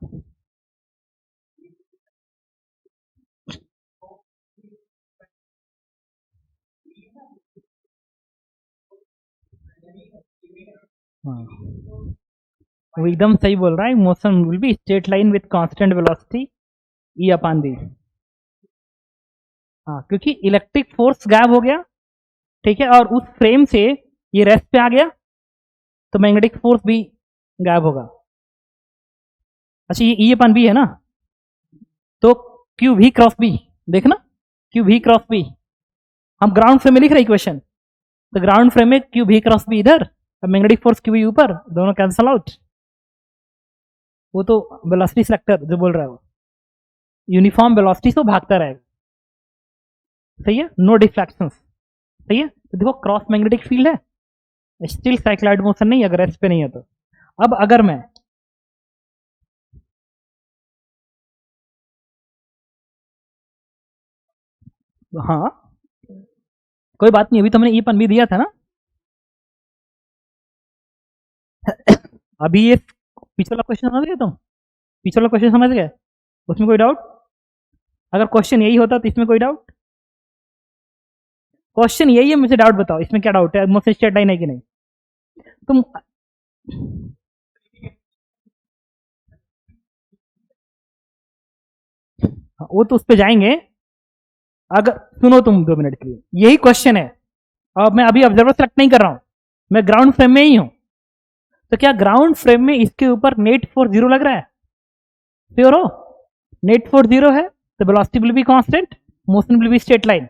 हाँ वो एकदम सही बोल रहा है, motion will be straight line with constant velocity E/B। हाँ, क्योंकि इलेक्ट्रिक फोर्स गायब हो गया, ठीक है, और उस फ्रेम से ये रेस्ट पे आ गया, तो मैग्नेटिक फोर्स भी गायब होगा। अच्छा, ये ई अपन बी है ना, तो क्यू भी क्रॉस बी, देखना, क्यू भी क्रॉस बी, हम ग्राउंड फ्रेम में लिख रहे इक्वेशन, तो ग्राउंड फ्रेम में क्यू भी क्रॉस बी इधर, अब मैग्नेटिक फोर्स क्यू भी ऊपर, दोनों कैंसल आउट। वो तो वेलोसिटी सेलेक्टर जो बोल रहा है वो यूनिफॉर्म वेलोसिटी से भागता रहेगा, सही है, नो डिफ्लेक्शंस, सही है। तो देखो क्रॉस मैग्नेटिक फील्ड है, स्टिल साइक्लॉइड मोशन नहीं अगर एस पे नहीं है तो। अब अगर मैं हाँ, कोई बात नहीं, अभी तो हमने ई पन भी दिया था ना। अभी ये पिछला क्वेश्चन समझ गए तुम, पिछला क्वेश्चन समझ गए, उसमें कोई डाउट? अगर क्वेश्चन यही होता तो इसमें कोई डाउट? क्वेश्चन यही है, मुझे डाउट बताओ, इसमें क्या डाउट है, मुझसे स्ट्रेट लाइन है कि नहीं? तुम वो तो उस पर जाएंगे, अगर सुनो तुम 2 मिनट के लिए, यही क्वेश्चन है, और मैं अभी ऑब्जर्वर सेलेक्ट नहीं कर रहा हूं, मैं ग्राउंड फ्रेम में ही हूं, तो क्या ग्राउंड फ्रेम में इसके ऊपर नेट फोर्स 0 लग रहा है? श्योर हो? नेट फोर्स 0 है तो velocity will be constant, motion will be straight line,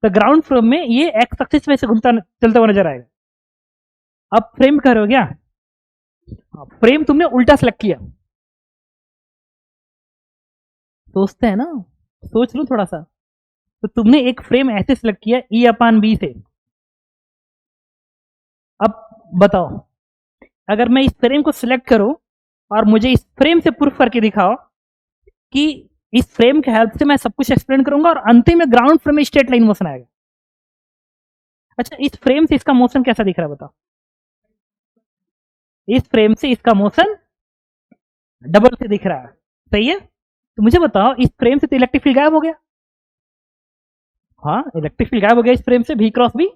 तो ग्राउंड फ्रेम में ये एक्स एक्सिस में से घूमता चलता हुआ नजर आएगा। अब फ्रेम करो क्या, फ्रेम तुमने उल्टा सेलेक्ट किया, सोचते हैं ना, सोच लो थोड़ा सा, तो तुमने एक फ्रेम ऐसे सिलेक्ट किया ई अपान बी से। अब बताओ, अगर मैं इस फ्रेम को सिलेक्ट करूं और मुझे इस फ्रेम से प्रूफ करके दिखाओ कि इस फ्रेम के हेल्प से मैं सब कुछ एक्सप्लेन करूंगा और अंतिम में ग्राउंड फ्रेम में स्ट्रेट लाइन मोशन आएगा। अच्छा, इस फ्रेम से इसका मोशन कैसा दिख रहा है बताओ? इस फ्रेम से इसका मोशन डबल से दिख रहा है, सही है। तो मुझे बताओ, इस फ्रेम से तो इलेक्ट्रिक फील्ड गायब हो गया, हाँ, इलेक्ट्रिक फील्ड गायब हो गया इस फ्रेम से, भी क्रॉस बी।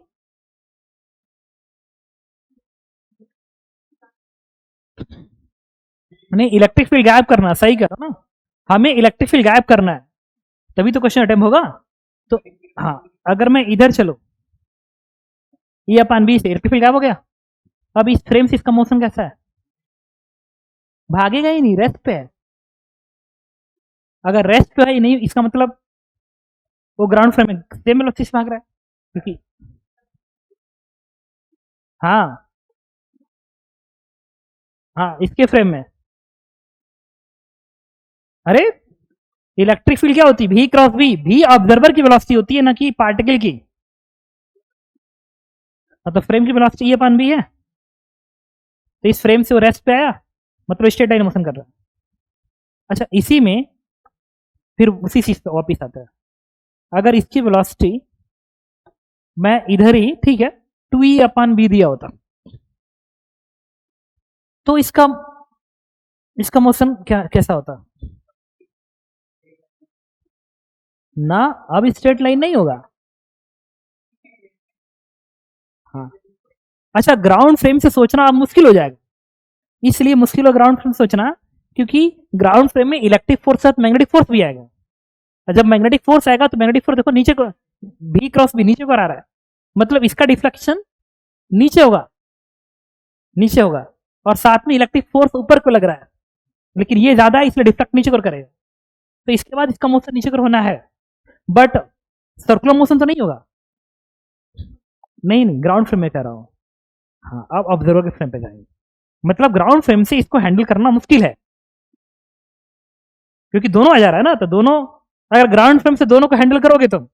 नहीं, इलेक्ट्रिक फील्ड गायब करना, सही करो ना, हमें इलेक्ट्रिक फील्ड गायब करना है, तभी तो क्वेश्चन अटेम्प्ट होगा। तो हाँ, अगर मैं इधर चलो, ये अपान बी से इलेक्ट्रिक फील्ड गायब हो गया, अब इस फ्रेम से इसका मोशन कैसा है? भागेगा ही नहीं, रेस्ट पे है। अगर रेस्ट पे है ही नहीं, इसका मतलब वो ग्राउंड फ्रेम में सेम वेलोसिटी से भाग रहा है, क्योंकि हाँ, हाँ, इसके फ्रेम में, अरे इलेक्ट्रिक फील्ड क्या होती है, भी क्रॉस बी, भी ऑब्जर्वर की वेलोसिटी होती है ना कि पार्टिकल की, तो फ्रेम की वेलोसिटी ये अपान बी है, तो इस फ्रेम से वो रेस्ट पे आया, मतलब स्ट्रेट लाइन मोशन कर रहा है। अच्छा, इसी में फिर उसी चीज पे वापिस आता है, अगर इसकी वेलोसिटी मैं इधर ही, ठीक है, 2e अपान बी दिया होता, तो इसका इसका मोशन क्या कैसा होता ना? अब स्ट्रेट लाइन नहीं होगा, हाँ। अच्छा, ग्राउंड फ्रेम से सोचना अब मुश्किल हो जाएगा, इसलिए मुश्किल हो ग्राउंड फ्रेम सोचना, क्योंकि ग्राउंड फ्रेम में इलेक्ट्रिक फोर्स साथ मैग्नेटिक फोर्स भी आएगा, और जब मैग्नेटिक फोर्स आएगा तो मैग्नेटिक फोर्स देखो नीचे को, भी क्रॉस भी नीचे को आ रहा है, मतलब इसका डिफ्लेक्शन नीचे होगा, नीचे होगा, और साथ में इलेक्ट्रिक फोर्स ऊपर को लग रहा है, लेकिन ये ज्यादा है इसलिए डिफ्लेक्ट नीचे को करेगा, तो इसके बाद इसका मोशन नीचे को होना है, बट सर्कुलर मोशन तो नहीं होगा, नहीं नहीं, ग्राउंड फ्रेम में कह रहा हूं, हाँ। अब ऑब्जर्वर के फ्रेम पे जाएंगे, मतलब ग्राउंड फ्रेम से इसको हैंडल करना मुश्किल है, क्योंकि दोनों आ जा रहा है ना, तो दोनों, अगर ग्राउंड फ्रेम से दोनों को हैंडल करोगे तुम,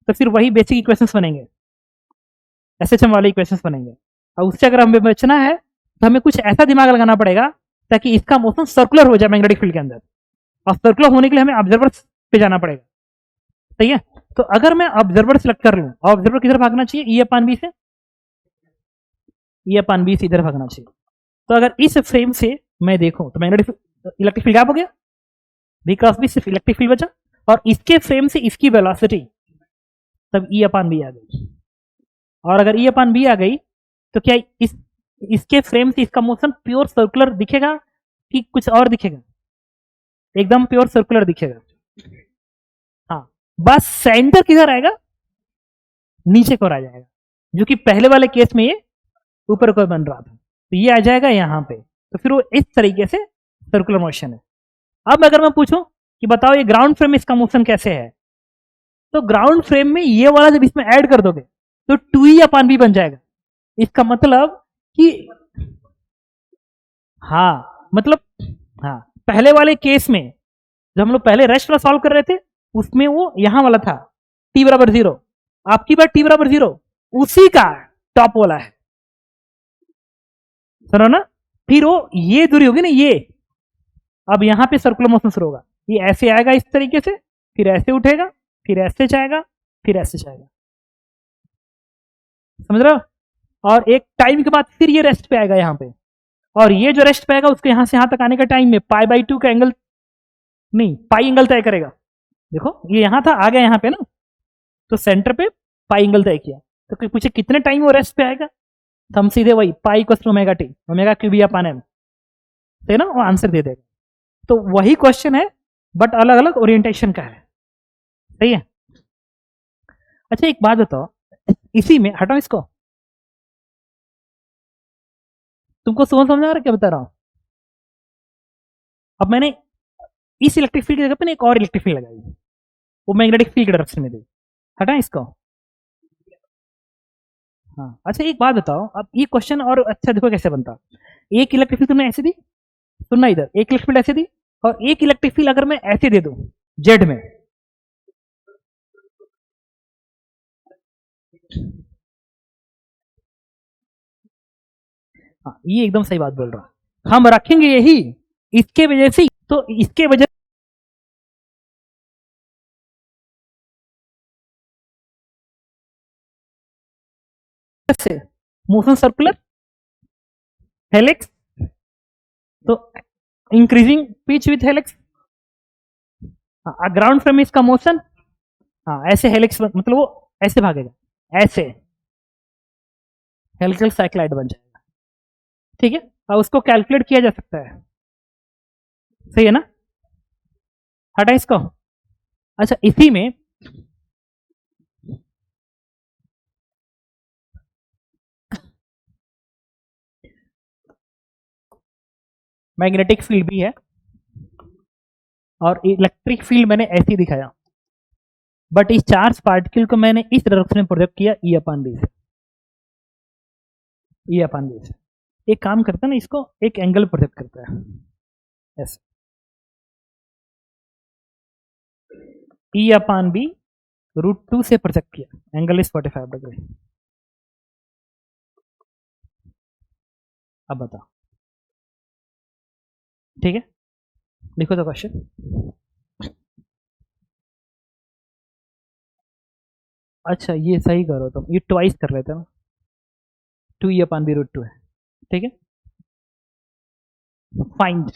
तो फिर वही बेसिक इक्वेशंस बनेंगे, एसएचएम वाले इक्वेशंस बनेंगे, और उससे अगर हमें बचना है तो हमें कुछ ऐसा दिमाग लगाना पड़ेगा ताकि इसका मोशन सर्कुलर हो जाए मैग्नेटिक फील्ड के अंदर, और सर्कुलर होने के लिए हमें ऑब्जर्वर पे जाना पड़ेगा, सही है। तो अगर मैं ऑब्जर्वर सेलेक्ट कर लूं, ऑब्जर्वर किधर भागना चाहिए, ई अपान बी से, ई अपान बी से इधर भागना चाहिए, तो अगर इस फ्रेम से मैं देखूं तो मैग्नेटिक इलेक्ट्रिक फील्ड गायब हो गया, बी क्रॉस बी सिर्फ इलेक्ट्रिक फील्ड बचा, और इसके फ्रेम से इसकी वेलोसिटी, तब ई अपान बी आ गई, और अगर ई अपान बी आ गई तो क्या इसके फ्रेम से इसका मोशन प्योर सर्कुलर दिखेगा कि कुछ और दिखेगा? एकदम प्योर सर्कुलर दिखेगा, हाँ। बस सेंटर किधर आएगा, नीचे को आ जाएगा, जो कि पहले वाले केस में ये ऊपर को बन रहा था, तो ये आ जाएगा यहाँ पे। तो फिर वो इस तरीके से सर्कुलर मोशन है। अब अगर मैं पूछूं कि बताओ ये ग्राउंड फ्रेम इसका मोशन कैसे है, तो ग्राउंड फ्रेम में ये वाला जब इसमें ऐड कर दोगे तो 2E/V बन जाएगा। इसका मतलब कि हाँ, मतलब हाँ, पहले वाले केस में जब हम लोग पहले रेस्ट वाला सॉल्व कर रहे थे उसमें वो यहां वाला था t बराबर 0, आपकी बार t बराबर 0 उसी का टॉप वाला है, सुनो ना। फिर वो ये दूरी होगी ना ये, अब यहां पे सर्कुलर मोशन शुरू होगा, ये ऐसे आएगा इस तरीके से, फिर ऐसे उठेगा, फिर ऐसे जाएगा, फिर ऐसे जाएगा, समझ रहे हो। और एक टाइम के बाद फिर ये रेस्ट पे आएगा यहाँ पे, और ये जो रेस्ट पे आएगा उसके यहां से यहां तक आने का टाइम में π/2 का एंगल नहीं, पाई एंगल तय करेगा। देखो ये यहां था, आ गया यहाँ पे ना, तो सेंटर पे पाई एंगल तय किया, तो पूछे कितने टाइम वो रेस्ट पे आएगा, तो हम सीधे वही पाई = ओमेगा टी, ओमेगा क्यूब/m से ना वो आंसर दे देगा। तो वही क्वेश्चन है बट अलग अलग ओरिएंटेशन का है, सही है। अच्छा एक बात बताओ, इसी में हटाओ इसको, तुमको समझ आ रहा है क्या बता रहा हूं। अब मैंने इस इलेक्ट्रिक फील्ड की जगह पे एक और इलेक्ट्रिक फील्ड लगाई, वो मैग्नेटिक फील्ड की डायरेक्शन में दी, हटा इसको। हाँ अच्छा एक बात बताओ, अब ये क्वेश्चन और अच्छा देखो कैसे बनता। एक इलेक्ट्रिक फील्ड तुमने ऐसे दी, सुनना इधर, एक इलेक्ट्रिक फील्ड ऐसे दी, और एक इलेक्ट्रिक फील्ड अगर मैं ऐसे दे दूं जेड में, हाँ ये एकदम सही बात बोल रहा हूं, हम रखेंगे यही इसके वजह से, तो इसके वजह से मोशन सर्कुलर हेलिक्स, तो increasing pitch with helix, ground frame इसका मोशन, हाँ ऐसे हेलिक्स मतलब वो ऐसे भागेगा, ऐसे हेलिकल साइक्लाइड बन जाएगा, ठीक है। अब उसको कैलकुलेट किया जा सकता है, सही है ना। हटा इसको। अच्छा इसी में मैग्नेटिक फील्ड भी है और इलेक्ट्रिक फील्ड मैंने ऐसे ही दिखाया, बट इस चार्ज पार्टिकल को मैंने इस डायरेक्शन में प्रोजेक्ट किया E/B से, E/B से। एक काम करता है ना, इसको एक एंगल प्रोजेक्ट करता है ऐसे, E/B √2 से प्रोजेक्ट किया, एंगल इज 45 डिग्री। अब बताओ, ठीक है, लिखो तो क्वेश्चन। अच्छा ये सही करो तुम, ये ट्वाइस कर लेते ना, 2E/B √2 है, ठीक है। Find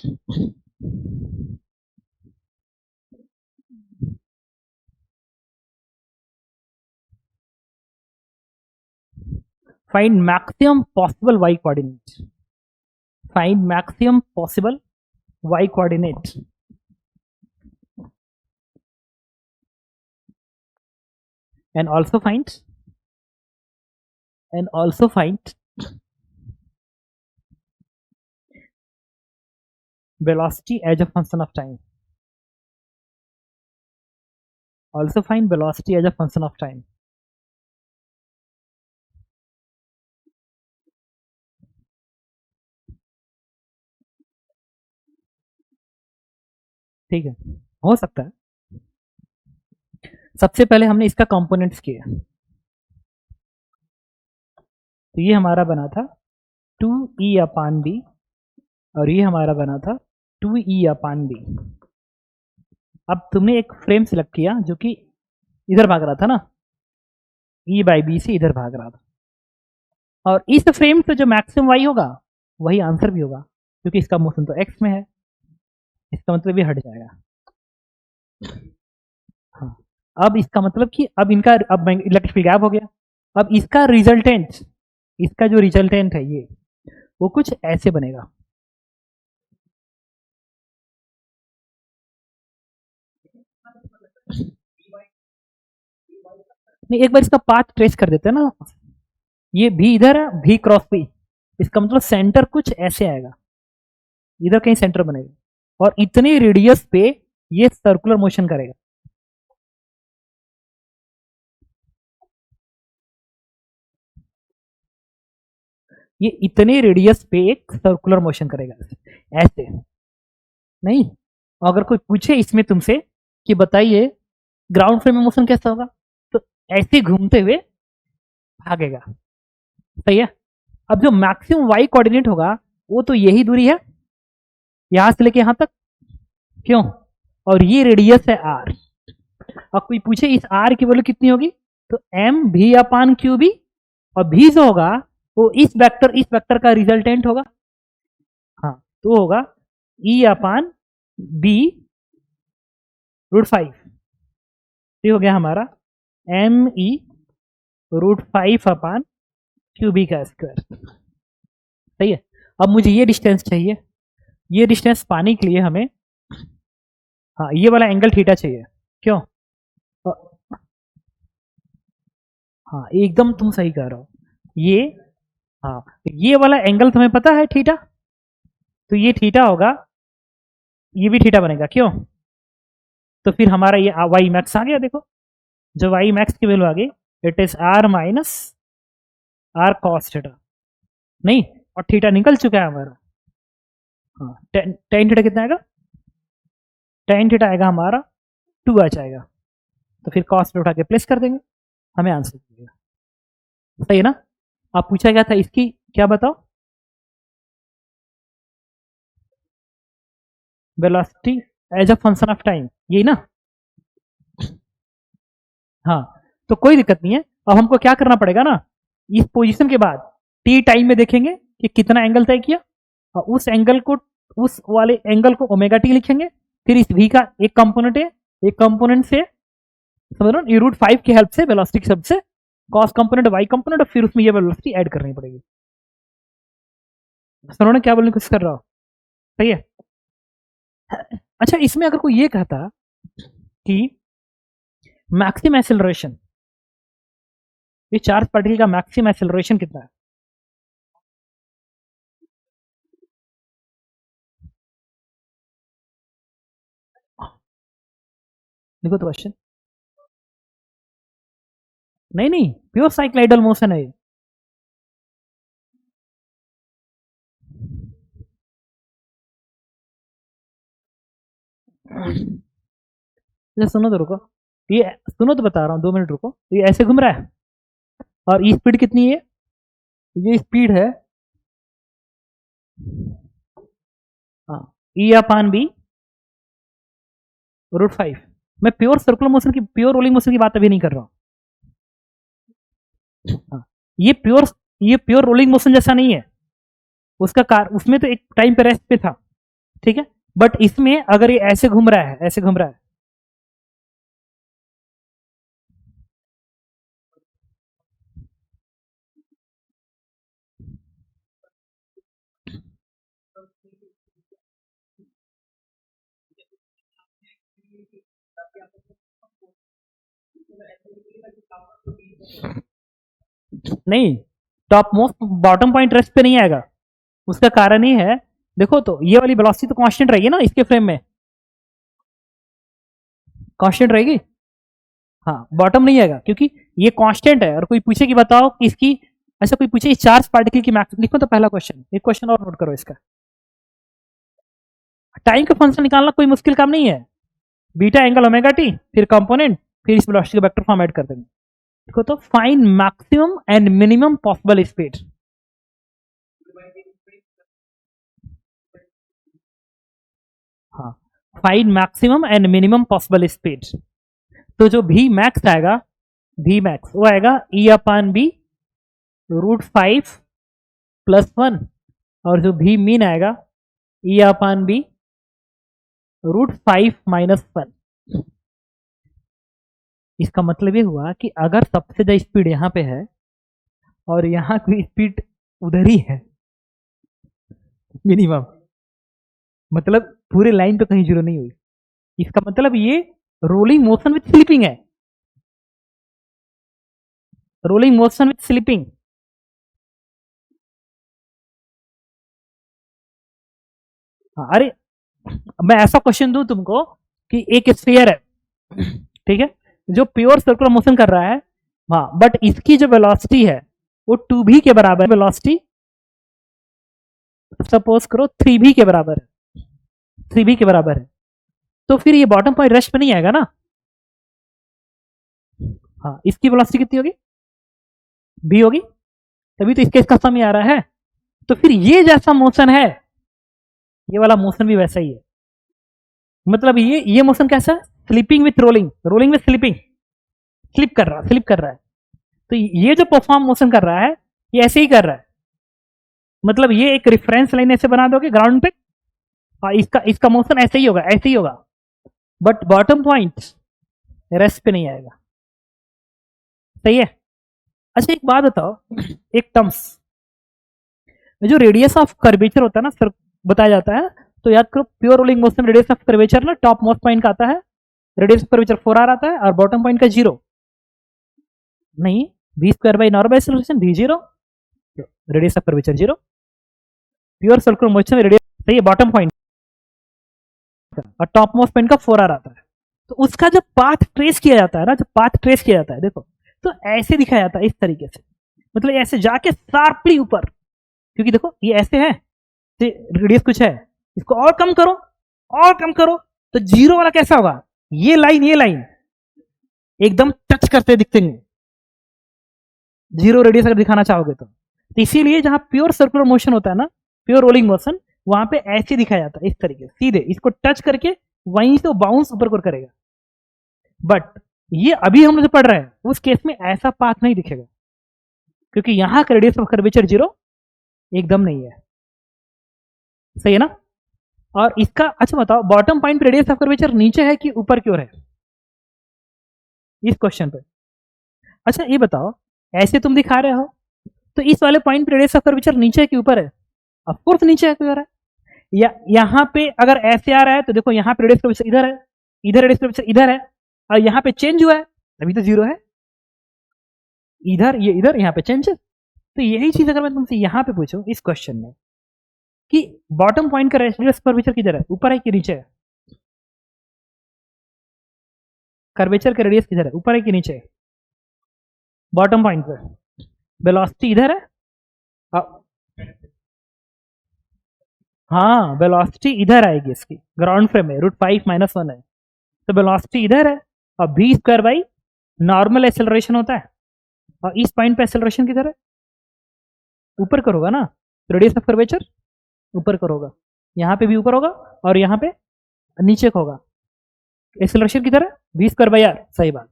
find maximum possible y coordinate, find maximum possible y coordinate, and also find velocity as a function of time, also find velocity as a function of time। ठीक है, हो सकता है। सबसे पहले हमने इसका कंपोनेंट्स किया, तो ये हमारा बना था 2E/B और ये हमारा बना था 2E/B। अब तुमने एक फ्रेम सिलेक्ट किया जो कि इधर भाग रहा था ना, E/B से इधर भाग रहा था, और इस फ्रेम से जो मैक्सिमम वाई होगा वही आंसर भी होगा, क्योंकि इसका मोशन तो एक्स में है, इसका मतलब ये हट जाएगा। हाँ, अब इसका मतलब कि अब इनका अब इलेक्ट्रिक फील्ड गैप हो गया, अब इसका रिजल्टेंट, इसका जो रिजल्टेंट है ये, वो कुछ ऐसे बनेगा। नहीं, एक बार इसका पाथ ट्रेस कर देते हैं ना, ये भी इधर है, भी क्रॉस भी, इसका मतलब सेंटर कुछ ऐसे आएगा, इधर कहीं सेंटर बनेगा और इतने रेडियस पे ये सर्कुलर मोशन करेगा। ये इतने रेडियस पे एक सर्कुलर मोशन करेगा ऐसे। नहीं, अगर कोई पूछे इसमें तुमसे कि बताइए ग्राउंड फ्रेम में मोशन कैसा होगा, तो ऐसे घूमते हुए भागेगा। सही है। अब जो मैक्सिमम वाई कोऑर्डिनेट होगा वो तो यही दूरी है, यहां से लेके यहां तक, क्यों, और ये रेडियस है आर। अब कोई पूछे इस आर की वैल्यू कितनी होगी, तो एम भी अपान क्यू बी, और भी जो होगा वो इस वेक्टर का रिजल्टेंट होगा। हाँ, तो होगा ई अपान बी √5। ये हो गया हमारा M E √5 upon Q B का स्क्वायर। सही है। अब मुझे ये डिस्टेंस चाहिए, ये डिस्टेंस पाने के लिए हमें, हाँ, ये वाला एंगल थीटा चाहिए। क्यों? हाँ, एकदम तुम सही कह रहे हो। ये, हाँ, ये वाला एंगल तुम्हें पता है थीटा, तो ये थीटा होगा, ये भी थीटा बनेगा। क्यों? तो फिर हमारा ये वाई मैक्स आ गया। देखो, जो वाई मैक्स की वैल्यू आ गई, it is R minus are cos theta. नहीं, और थीटा निकल चुका है हमारा। हाँ, टेन थीटा कितना आएगा? टेन थीटा आएगा हमारा 2 आ जाएगा, तो फिर कॉस उठा के प्लेस कर देंगे, हमें आंसर मिलेगा। सही है ना? आप पूछा गया था इसकी क्या बताओ, velocity as a function of time, यही ना? हाँ, तो कोई दिक्कत नहीं है। अब हमको क्या करना पड़ेगा ना, इस पोजीशन के बाद टी टाइम में देखेंगे कि कितना एंगल तय किया, और उस एंगल को, उस वाले एंगल को ओमेगा टी लिखेंगे। फिर इस v का एक कंपोनेंट है, एक कंपोनेंट से समझ लो, √5 की हेल्प से, वेलोसिटी की हेल्प से कॉस कंपोनेंट, वाई कंपोनेंट, और फिर उसमें ये वेलोसिटी ऐड करनी पड़ेगी। समझ क्या बोलने की कोशिश कर रहा हो? सही है। अच्छा, इसमें अगर कोई ये कहता कि मैक्सिमम एक्सेलरेशन, ये चार्ज पार्टिकल का मैक्सिमम एक्सेलरेशन कितना है? देखो तो क्वेश्चन, नहीं नहीं, प्योर साइक्लाइडल मोशन है ये। सुनो तो रुको, ये सुनो तो बता रहा हूँ, 2 मिनट रुको। ये ऐसे घूम रहा है और ये स्पीड कितनी है? ये स्पीड है, हाँ, ई अपान बी √5। मैं प्योर सर्कुलर मोशन की, प्योर रोलिंग मोशन की बात अभी नहीं कर रहा हूँ। हाँ, ये प्योर रोलिंग मोशन जैसा नहीं है, उसका उसमें तो एक टाइम पे रेस्ट पे था, ठीक है, बट इसमें अगर ये ऐसे घूम रहा है, ऐसे घूम रहा है, नहीं, top most bottom point rest पे नहीं आएगा। उसका कारण ही है, देखो तो ये वाली वेलोसिटी तो कांस्टेंट रहेगी ना इसके फ्रेम में, कांस्टेंट रहेगी। हाँ, बॉटम नहीं आएगा क्योंकि ये कांस्टेंट है। और कोई पूछे कि बताओ कि इसकी, ऐसा कोई पूछे इस चार्ज पार्टिकल की मैक्स, लिखो तो पहला क्वेश्चन, एक क्वेश्चन और नोट करो इसका। टाइम का फंक्शन निकालना कोई मुश्किल काम नहीं है, बीटा एंगल ओमेगा टी, फिर कंपोनेंट, फिर इस वेलोसिटी का वेक्टर फॉर्म ऐड कर देंगे। देखो तो, find maximum and minimum possible speed. हाँ, find maximum and minimum possible speed. तो जो भी मैक्स आएगा, भी मैक्स वो आएगा ई अपान बी √5 +1, और जो भी मीन आएगा ई अपान बी √5 -1। इसका मतलब ये हुआ कि अगर सबसे ज्यादा स्पीड यहाँ पे है और यहाँ की स्पीड उधर ही है मिनिमम, मतलब पूरे लाइन पे कहीं जीरो नहीं हुई, इसका मतलब ये रोलिंग मोशन विथ स्लिपिंग है। Rolling motion with slipping. हाँ, अरे मैं ऐसा क्वेश्चन दूं तुमको कि एक स्फीयर है, ठीक है, जो प्योर सर्कुलर मोशन कर रहा है, हाँ, बट इसकी जो वेलोसिटी है वो 2v के बराबर है, वेलोसिटी सपोज करो 3v के बराबर है, 3v के बराबर है, तो फिर ये बॉटम पॉइंट रेस्ट पे नहीं आएगा ना। हाँ, इसकी वेलोसिटी कितनी होगी, v होगी, तभी तो इसके इसका सम ही आ रहा है। तो फिर ये जैसा मोशन है, ये वाला मोशन भी वैसा ही है। मतलब ये मोशन कैसा है, slipping with rolling, rolling with slipping, slip कर रहा है। तो ये जो परफॉर्म मोशन कर रहा है, ये ऐसे ही कर रहा है। मतलब ये एक रेफरेंस लाइन ऐसे बना दोगे ग्राउंड पे, और इसका इसका मोशन ऐसे ही होगा, ऐसे ही होगा, बट बॉटम पॉइंट रेस्ट पे नहीं आएगा। सही है। अच्छा एक बात बताओ, एक टर्म्स जो रेडियस ऑफ कर्वेचर होता है ना सर, बताया जाता है, तो याद करो pure rolling motion radius of curvature ना टॉप मोस्ट पॉइंट का आता है, रेडियस ऑफ कर्वेचर 4r आता है, और बॉटम पॉइंट का 0 नहीं, v square by normal acceleration v 0, radius of curvature 0, pure circular motion radius, सही है, बॉटम पॉइंट और टॉप मोस्ट पॉइंट का 4r आता है। तो उसका जब पाथ ट्रेस किया जाता है ना, जब पाथ ट्रेस किया जाता है, देखो तो ऐसे दिखाया जाता है, इस तरीके से, मतलब ऐसे जाके शार्पली ऊपर, क्योंकि देखो ये ऐसे है, रेडियस कुछ है, इसको और कम करो, और कम करो, तो 0 वाला कैसा होगा, ये लाइन एकदम टच करते दिखते हैं, 0 रेडियस अगर दिखाना चाहोगे तो इसीलिए जहां प्योर सर्कुलर मोशन होता है ना, प्योर रोलिंग मोशन, वहां पे ऐसे दिखाया जाता है, इस तरीके से सीधे इसको टच करके वहीं से बाउंस ऊपर को करेगा। बट ये अभी हम लोग जो पढ़ रहे हैं उस केस में ऐसा पाथ नहीं दिखेगा, क्योंकि यहां का रेडियस ऑफ कर्वेचर 0 एकदम नहीं है। सही है ना। और इसका अच्छा बताओ, bottom point radius of curvature नीचे है कि ऊपर की ओर है, इस क्वेश्चन पे। अच्छा ये बताओ, ऐसे तुम दिखा रहे हो, तो इस वाले पॉइंट पे रेडियस ऑफ कर्वेचर नीचे है कि ऊपर है, ऑफ कोर्स नीचे है, क्यों आ रहा है, या यहाँ पे अगर ऐसे आ रहा है तो देखो यहाँ पे रेडियस कर्वेचर इधर है, इधर रेडियस कर्वेचर इधर है, और यहाँ पे चेंज हुआ है, अभी तो 0 है, इधर ये इधर, यहाँ पे चेंज है। तो यही चीज अगर मैं तुमसे यहाँ पे पूछूं इस क्वेश्चन में कि बॉटम पॉइंट का रेडियस कर्वेचर किधर है, ऊपर है कि नीचे है, कर्वेचर का रेडियस किधर है, ऊपर है कि नीचे है, बॉटम पॉइंट पे वेलोसिटी इधर है, हाँ वेलोसिटी इधर आएगी, इसकी ग्राउंड फ्रेम में √5 - 1 है, तो वेलोसिटी इधर है, और v square by normal acceleration होता है, और इस पॉइंट पे एक्सेलरेशन किधर है, ऊपर करोगा ना, रेडियस ऑफ कर्वेचर ऊपर करोगा, यहाँ पे भी ऊपर होगा, और यहाँ पे नीचे का होगा, एक्सेलरेशन किधर है, v स्क्वायर बाई r, सही बात,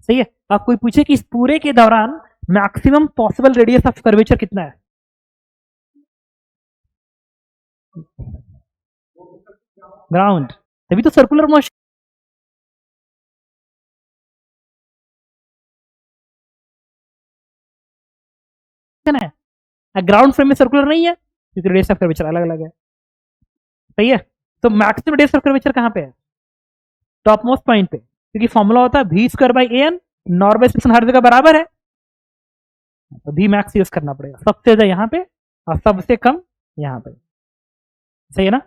सही है। आप कोई पूछे कि इस पूरे के दौरान maximum possible radius of curvature कितना है, ग्राउंड, तभी तो सर्कुलर मोशन है, ग्राउंड फ्रेम में सर्कुलर नहीं है, क्योंकि रेडियस ऑफ कर्वेचर अलग अलग है। सही है। तो मैक्सिमम रेडियस ऑफ कर्वेचर कहाँ पे है, टॉप मोस्ट पॉइंट पे, क्योंकि फॉर्मूला होता है v square by an, normal section हर जगह बराबर है, तो v मैक्स यूज करना पड़ेगा, सबसे ज्यादा यहाँ पे और सबसे कम यहाँ पे। सही है ना।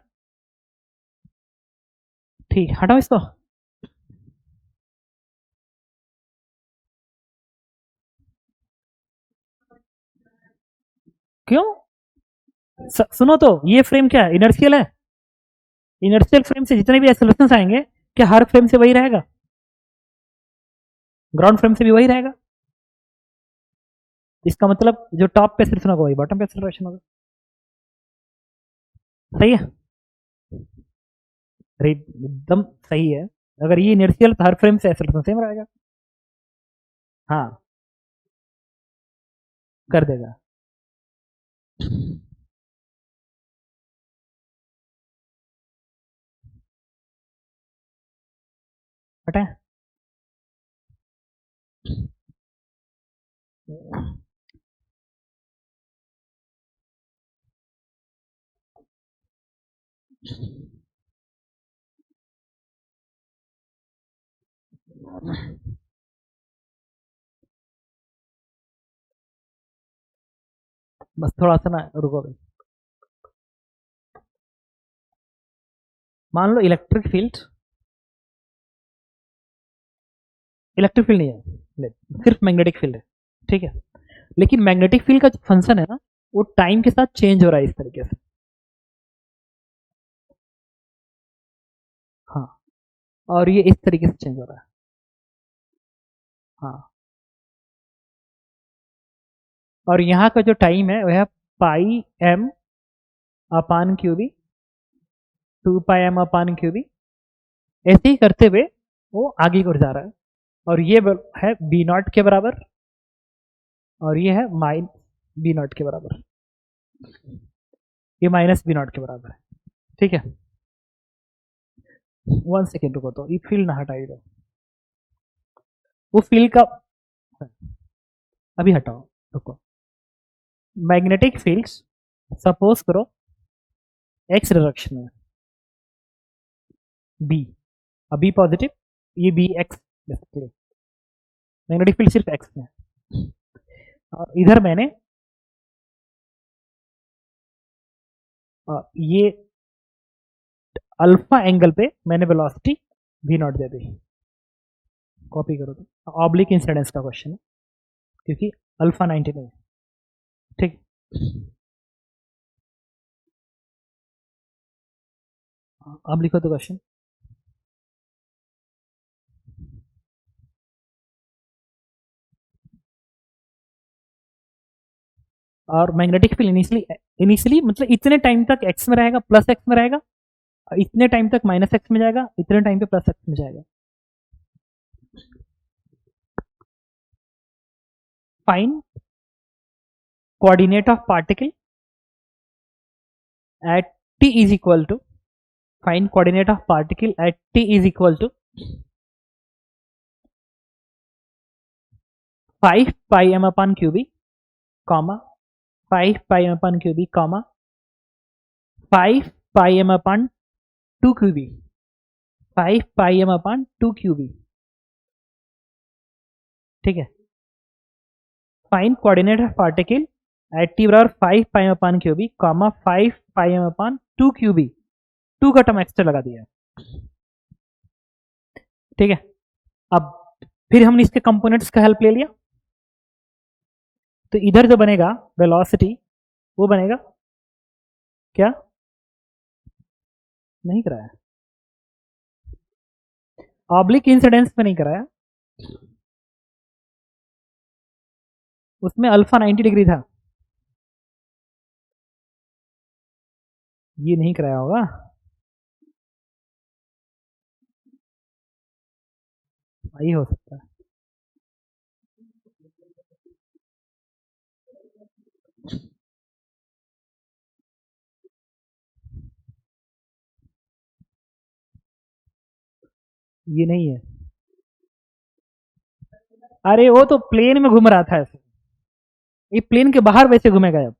ठीक, हटाओ इसको। क्यों, सुनो तो, ये फ्रेम क्या है, इनर्शियल है, इनर्शियल फ्रेम से जितने भी एक्सेलरेशन आएंगे, क्या हर फ्रेम से वही रहेगा, ग्राउंड फ्रेम से भी वही रहेगा, इसका मतलब जो टॉप पे एक्सेलरेशन होगा वही बॉटम पे एक्सेलरेशन होगा। सही है, एकदम सही है। अगर ये इनर्शियल तो हर फ्रेम से एक्सेलरेशन सेम रहेगा। हाँ, कर देगा। हटाए। बस थोड़ा सा ना रुको भाई। मान लो इलेक्ट्रिक फील्ड नहीं है, सिर्फ मैग्नेटिक फील्ड है, ठीक है। लेकिन मैग्नेटिक फील्ड का जो फंक्शन है ना, वो टाइम के साथ चेंज हो रहा है इस तरीके से। हाँ, और ये इस तरीके से चेंज हो रहा है। हाँ, और यहाँ का जो टाइम है वह है पाई एम अपान क्यूबी, 2 पाई एम अपान क्यूबी। ऐसे ही करते हुए वो आगे की ओर जा रहा है, और ये है बी नॉट के बराबर, और ये है माइन बी नॉट के बराबर, ये माइनस बी नॉट के बराबर है, ठीक है। 1 सेकेंड रुको, तो ये फील्ड ना हटाई दो, वो फील्ड का अभी हटाओ, रुको। मैग्नेटिक फील्ड्स सपोज करो एक्स डायरेक्शन में, बी, अभी पॉजिटिव, ये B X basically, magnetic field सिर्फ एक्स में। और इधर मैंने ये अल्फा एंगल पे मैंने वेलोसिटी वी नॉट दे दी, कॉपी करो तो ऑब्लिक इंसिडेंस का क्वेश्चन है, क्योंकि अल्फा 90 नहीं है, ठीक। अब लिखो तो क्वेश्चन। और मैग्नेटिक फील्ड इनिशियली मतलब इतने टाइम तक एक्स में रहेगा, प्लस एक्स में रहेगा, इतने टाइम तक माइनस एक्स में जाएगा, इतने टाइम पे प्लस एक्स में जाएगा। Find coordinate of particle at t is equal to, find coordinate of particle at t is equal to 5 pi m upon qb, comma 5 pi m upon qb, comma 5 pi m upon 2 qb, 5 pi m upon 2 qb, ठीक है। Find coordinate of particle at T बराबर 5 pi m upon qb, comma 5 pi m upon 2 qb, 2 का term extra लगा दिया, ठीक है। अब फिर हमने इसके कंपोनेंट्स का हेल्प ले लिया, तो इधर जो बनेगा वेलोसिटी वो बनेगा क्या, नहीं कराया, ऑब्लिक इंसिडेंस में नहीं कराया, उसमें अल्फा 90 डिग्री था, ये नहीं कराया होगा, यही हो सकता है। ये नहीं है, अरे वो तो प्लेन में घूम रहा था ऐसे, ये प्लेन के बाहर वैसे घूमेगा अब।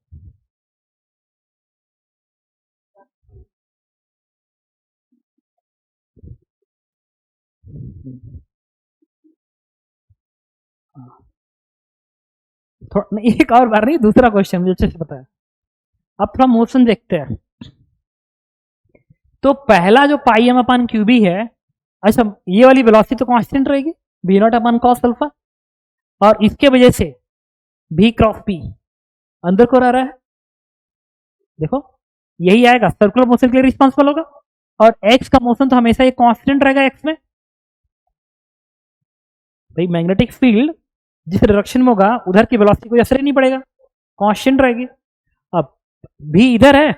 एक और बार नहीं, दूसरा क्वेश्चन मुझे अच्छे से पता है। अब थोड़ा मोशन देखते हैं। तो पहला जो पाई एम अपान क्यूबी है, अच्छा ये वाली वेलोसिटी तो कांस्टेंट रहेगी, B naught upon cos alpha, और इसके वजह से भी क्रॉस पी अंदर को रह रहा है, देखो यही आएगा, सर्कुलर मोशन के लिए रिस्पॉन्सिबल होगा, और एक्स का मोशन तो हमेशा ये कांस्टेंट रहेगा एक्स में, भाई मैग्नेटिक फील्ड जिस डायरेक्शन में होगा उधर की वेलोसिटी कोई असर ही नहीं पड़ेगा, कांस्टेंट रहेगी। अब भी इधर है,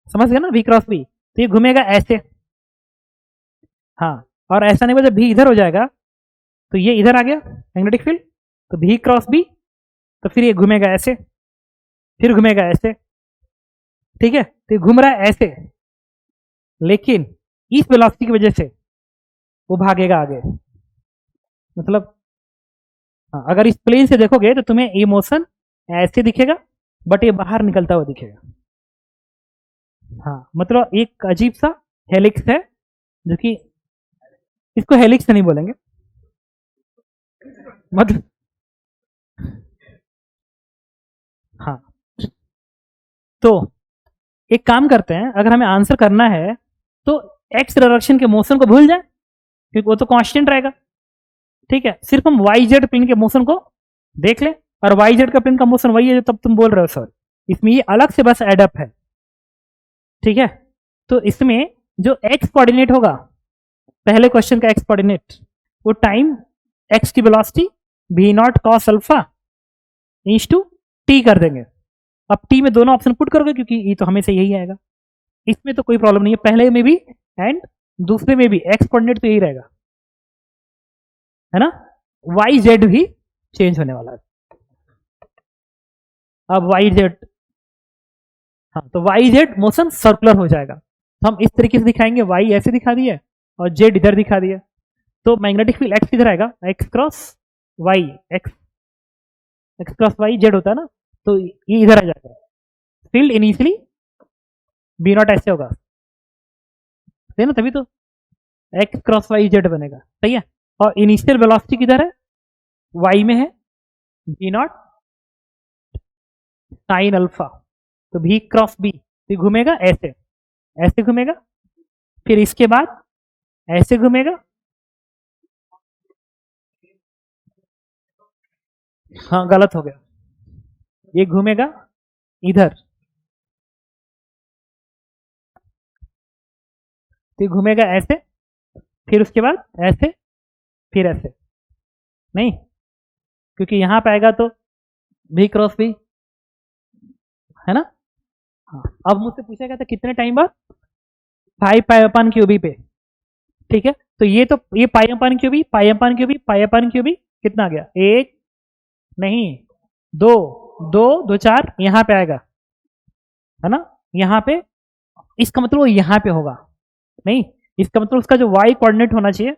समझ गया ना, भी क्रॉस भी, तो ये घूमेगा ऐसे, हाँ, और ऐसा नहीं, जब भी इधर हो जाएगा तो ये इधर आ गया मैग्नेटिक फील्ड, तो भी क्रॉस भी, तो फिर ये घूमेगा ऐसे, फिर घूमेगा ऐसे, ठीक है, तो ये घूम रहा है ऐसे, लेकिन इस वेलोसिटी की वजह से वो भागेगा आगे, मतलब हाँ, अगर इस प्लेन से देखोगे तो तुम्हें ये मोशन ऐसे दिखेगा, बट ये बाहर निकलता हुआ दिखेगा, हाँ, मतलब एक अजीब सा हेलिक्स है, जो कि इसको हेलिक्स नहीं बोलेंगे, मतलब हाँ, तो एक काम करते हैं, अगर हमें आंसर करना है तो एक्स डायरेक्शन के मोशन को भूल जाए क्योंकि वो तो कांस्टेंट रहेगा, ठीक है। सिर्फ हम वाई जेड प्लेन के मोशन को देख लें, और वाई जेड का प्लेन का मोशन वही है जो तब तुम बोल रहे हो सर, इसमें ये अलग से बस एडअप है, ठीक है। तो इसमें जो एक्स कोऑर्डिनेट होगा, पहले क्वेश्चन का एक्स कोऑर्डिनेट, वो टाइम एक्स की velocity v not cos alpha इंस टू टी कर देंगे। अब टी में दोनों ऑप्शन पुट करोगे क्योंकि ये तो हमेशा यही आएगा, इसमें तो कोई प्रॉब्लम नहीं है, पहले में भी एंड दूसरे में भी एक्स कोऑर्डिनेट तो यही रहेगा, है ना। वाई जेड भी चेंज होने वाला है। अब वाई जेड, हाँ, तो वाई जेड मोशन सर्कुलर हो जाएगा, तो हम इस तरीके से दिखाएंगे, वाई ऐसे दिखा दिया और जेड इधर दिखा दिया, तो मैग्नेटिक फील्ड एक्स किधर आएगा, X cross Y, X cross Y Z होता है ना, तो ये इधर आ जाएगा। फील्ड इनिशियली बी नॉट ऐसे होगा, सही ना, तभी तो एक्स क्रॉस वाई जेड बनेगा, सही है। और इनिशियल वेलोसिटी किधर है, वाई में है, बी नॉट साइन अल्फा, तो भी क्रॉस बी, तो घूमेगा ऐसे, ऐसे घूमेगा, फिर इसके बाद ऐसे घूमेगा, हाँ गलत हो गया, ये घूमेगा इधर, तो घूमेगा ऐसे, फिर उसके बाद ऐसे, फिर ऐसे, नहीं क्योंकि यहां पे आएगा तो भी क्रॉस भी, है ना। हाँ, अब मुझसे पूछा गया था कितने टाइम बाद, 5 पाई अपान क्यूबी पे, ठीक है। तो ये पाई अपान क्यूबी, पाई अपान क्यूबी, पाई अपान क्यूबी, कितना आ गया, एक नहीं, दो, दो दो चार, यहां पे आएगा, है ना, यहां पे, इसका मतलब वो यहां पे होगा, नहीं, इसका मतलब उसका जो वाई कोऑर्डिनेट होना चाहिए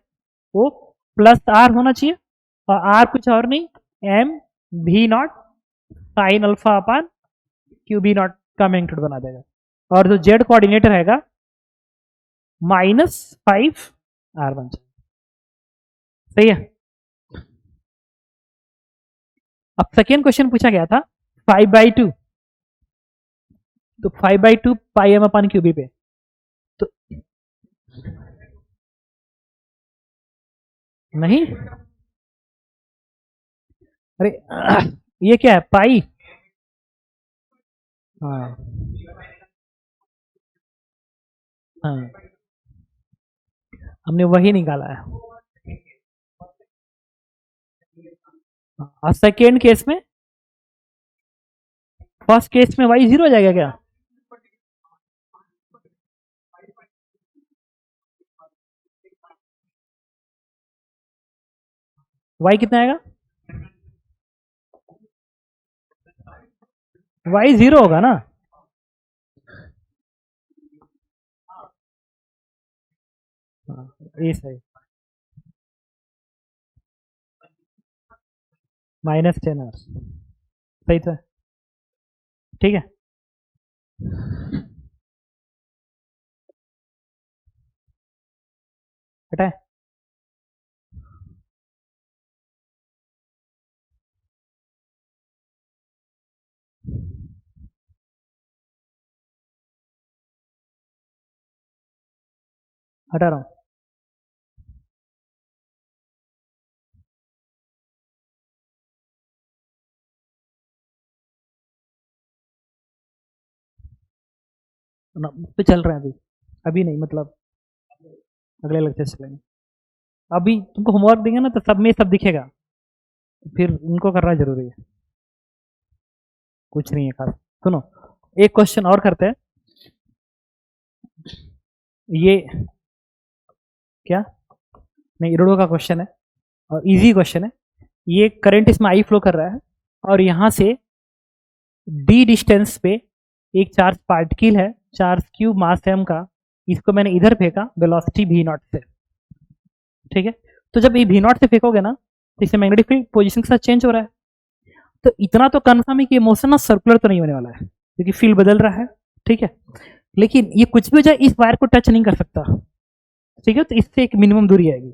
वो प्लस आर होना चाहिए, और आर कुछ और नहीं, एम भी naught sine alpha upon Q B naught का मैग्नीट्यूड बना देगा, और जो जेड कोऑर्डिनेट रहेगा -5 आर बन जाएगा, सही है। अब सेकेंड क्वेश्चन पूछा गया था 5/2, तो 5/2 पाई एम अपान क्यूबी पे, तो नहीं, अरे ये क्या है, पाई, हाँ हाँ, हमने वही निकाला है। और सेकेंड केस में, फर्स्ट केस में वाई 0 हो जाएगा क्या, वाई कितना आएगा, वाई 0 होगा ना, हाँ, ये सही, -10 आवर्स, सही तो है, ठीक है। हटाए, हटा रहा हूं, पे चल रहे हैं अभी, अभी नहीं, मतलब अगले लेक्चर से चलेंगे, अभी तुमको होमवर्क देंगे ना तो सब में सब दिखेगा, फिर इनको करना जरूरी है, कुछ नहीं है खास। सुनो, एक क्वेश्चन और करते हैं, ये क्या, नहीं इरोडो का क्वेश्चन है और इजी क्वेश्चन है, ये करंट इसमें आई फ्लो कर रहा है, और यहां से डी डिस्टेंस पे एक चार्ज पार्टिकल है, चार्ज क्यूब मास एम का, इसको मैंने इधर फेंका वेलोसिटी v नॉट से, ठीक है। तो जब ये v नॉट से फेंकोगे ना, तो इससे मैग्नेटिक फील्ड पोजीशन के साथ चेंज हो रहा है, तो इतना तो कंफर्म है कि मोशन ना सर्कुलर तो नहीं होने वाला है क्योंकि फील्ड बदल रहा है, ठीक है। लेकिन ये कुछ भी हो जाए इस वायर को टच नहीं कर सकता, ठीक है, तो इससे एक मिनिमम दूरी आएगी,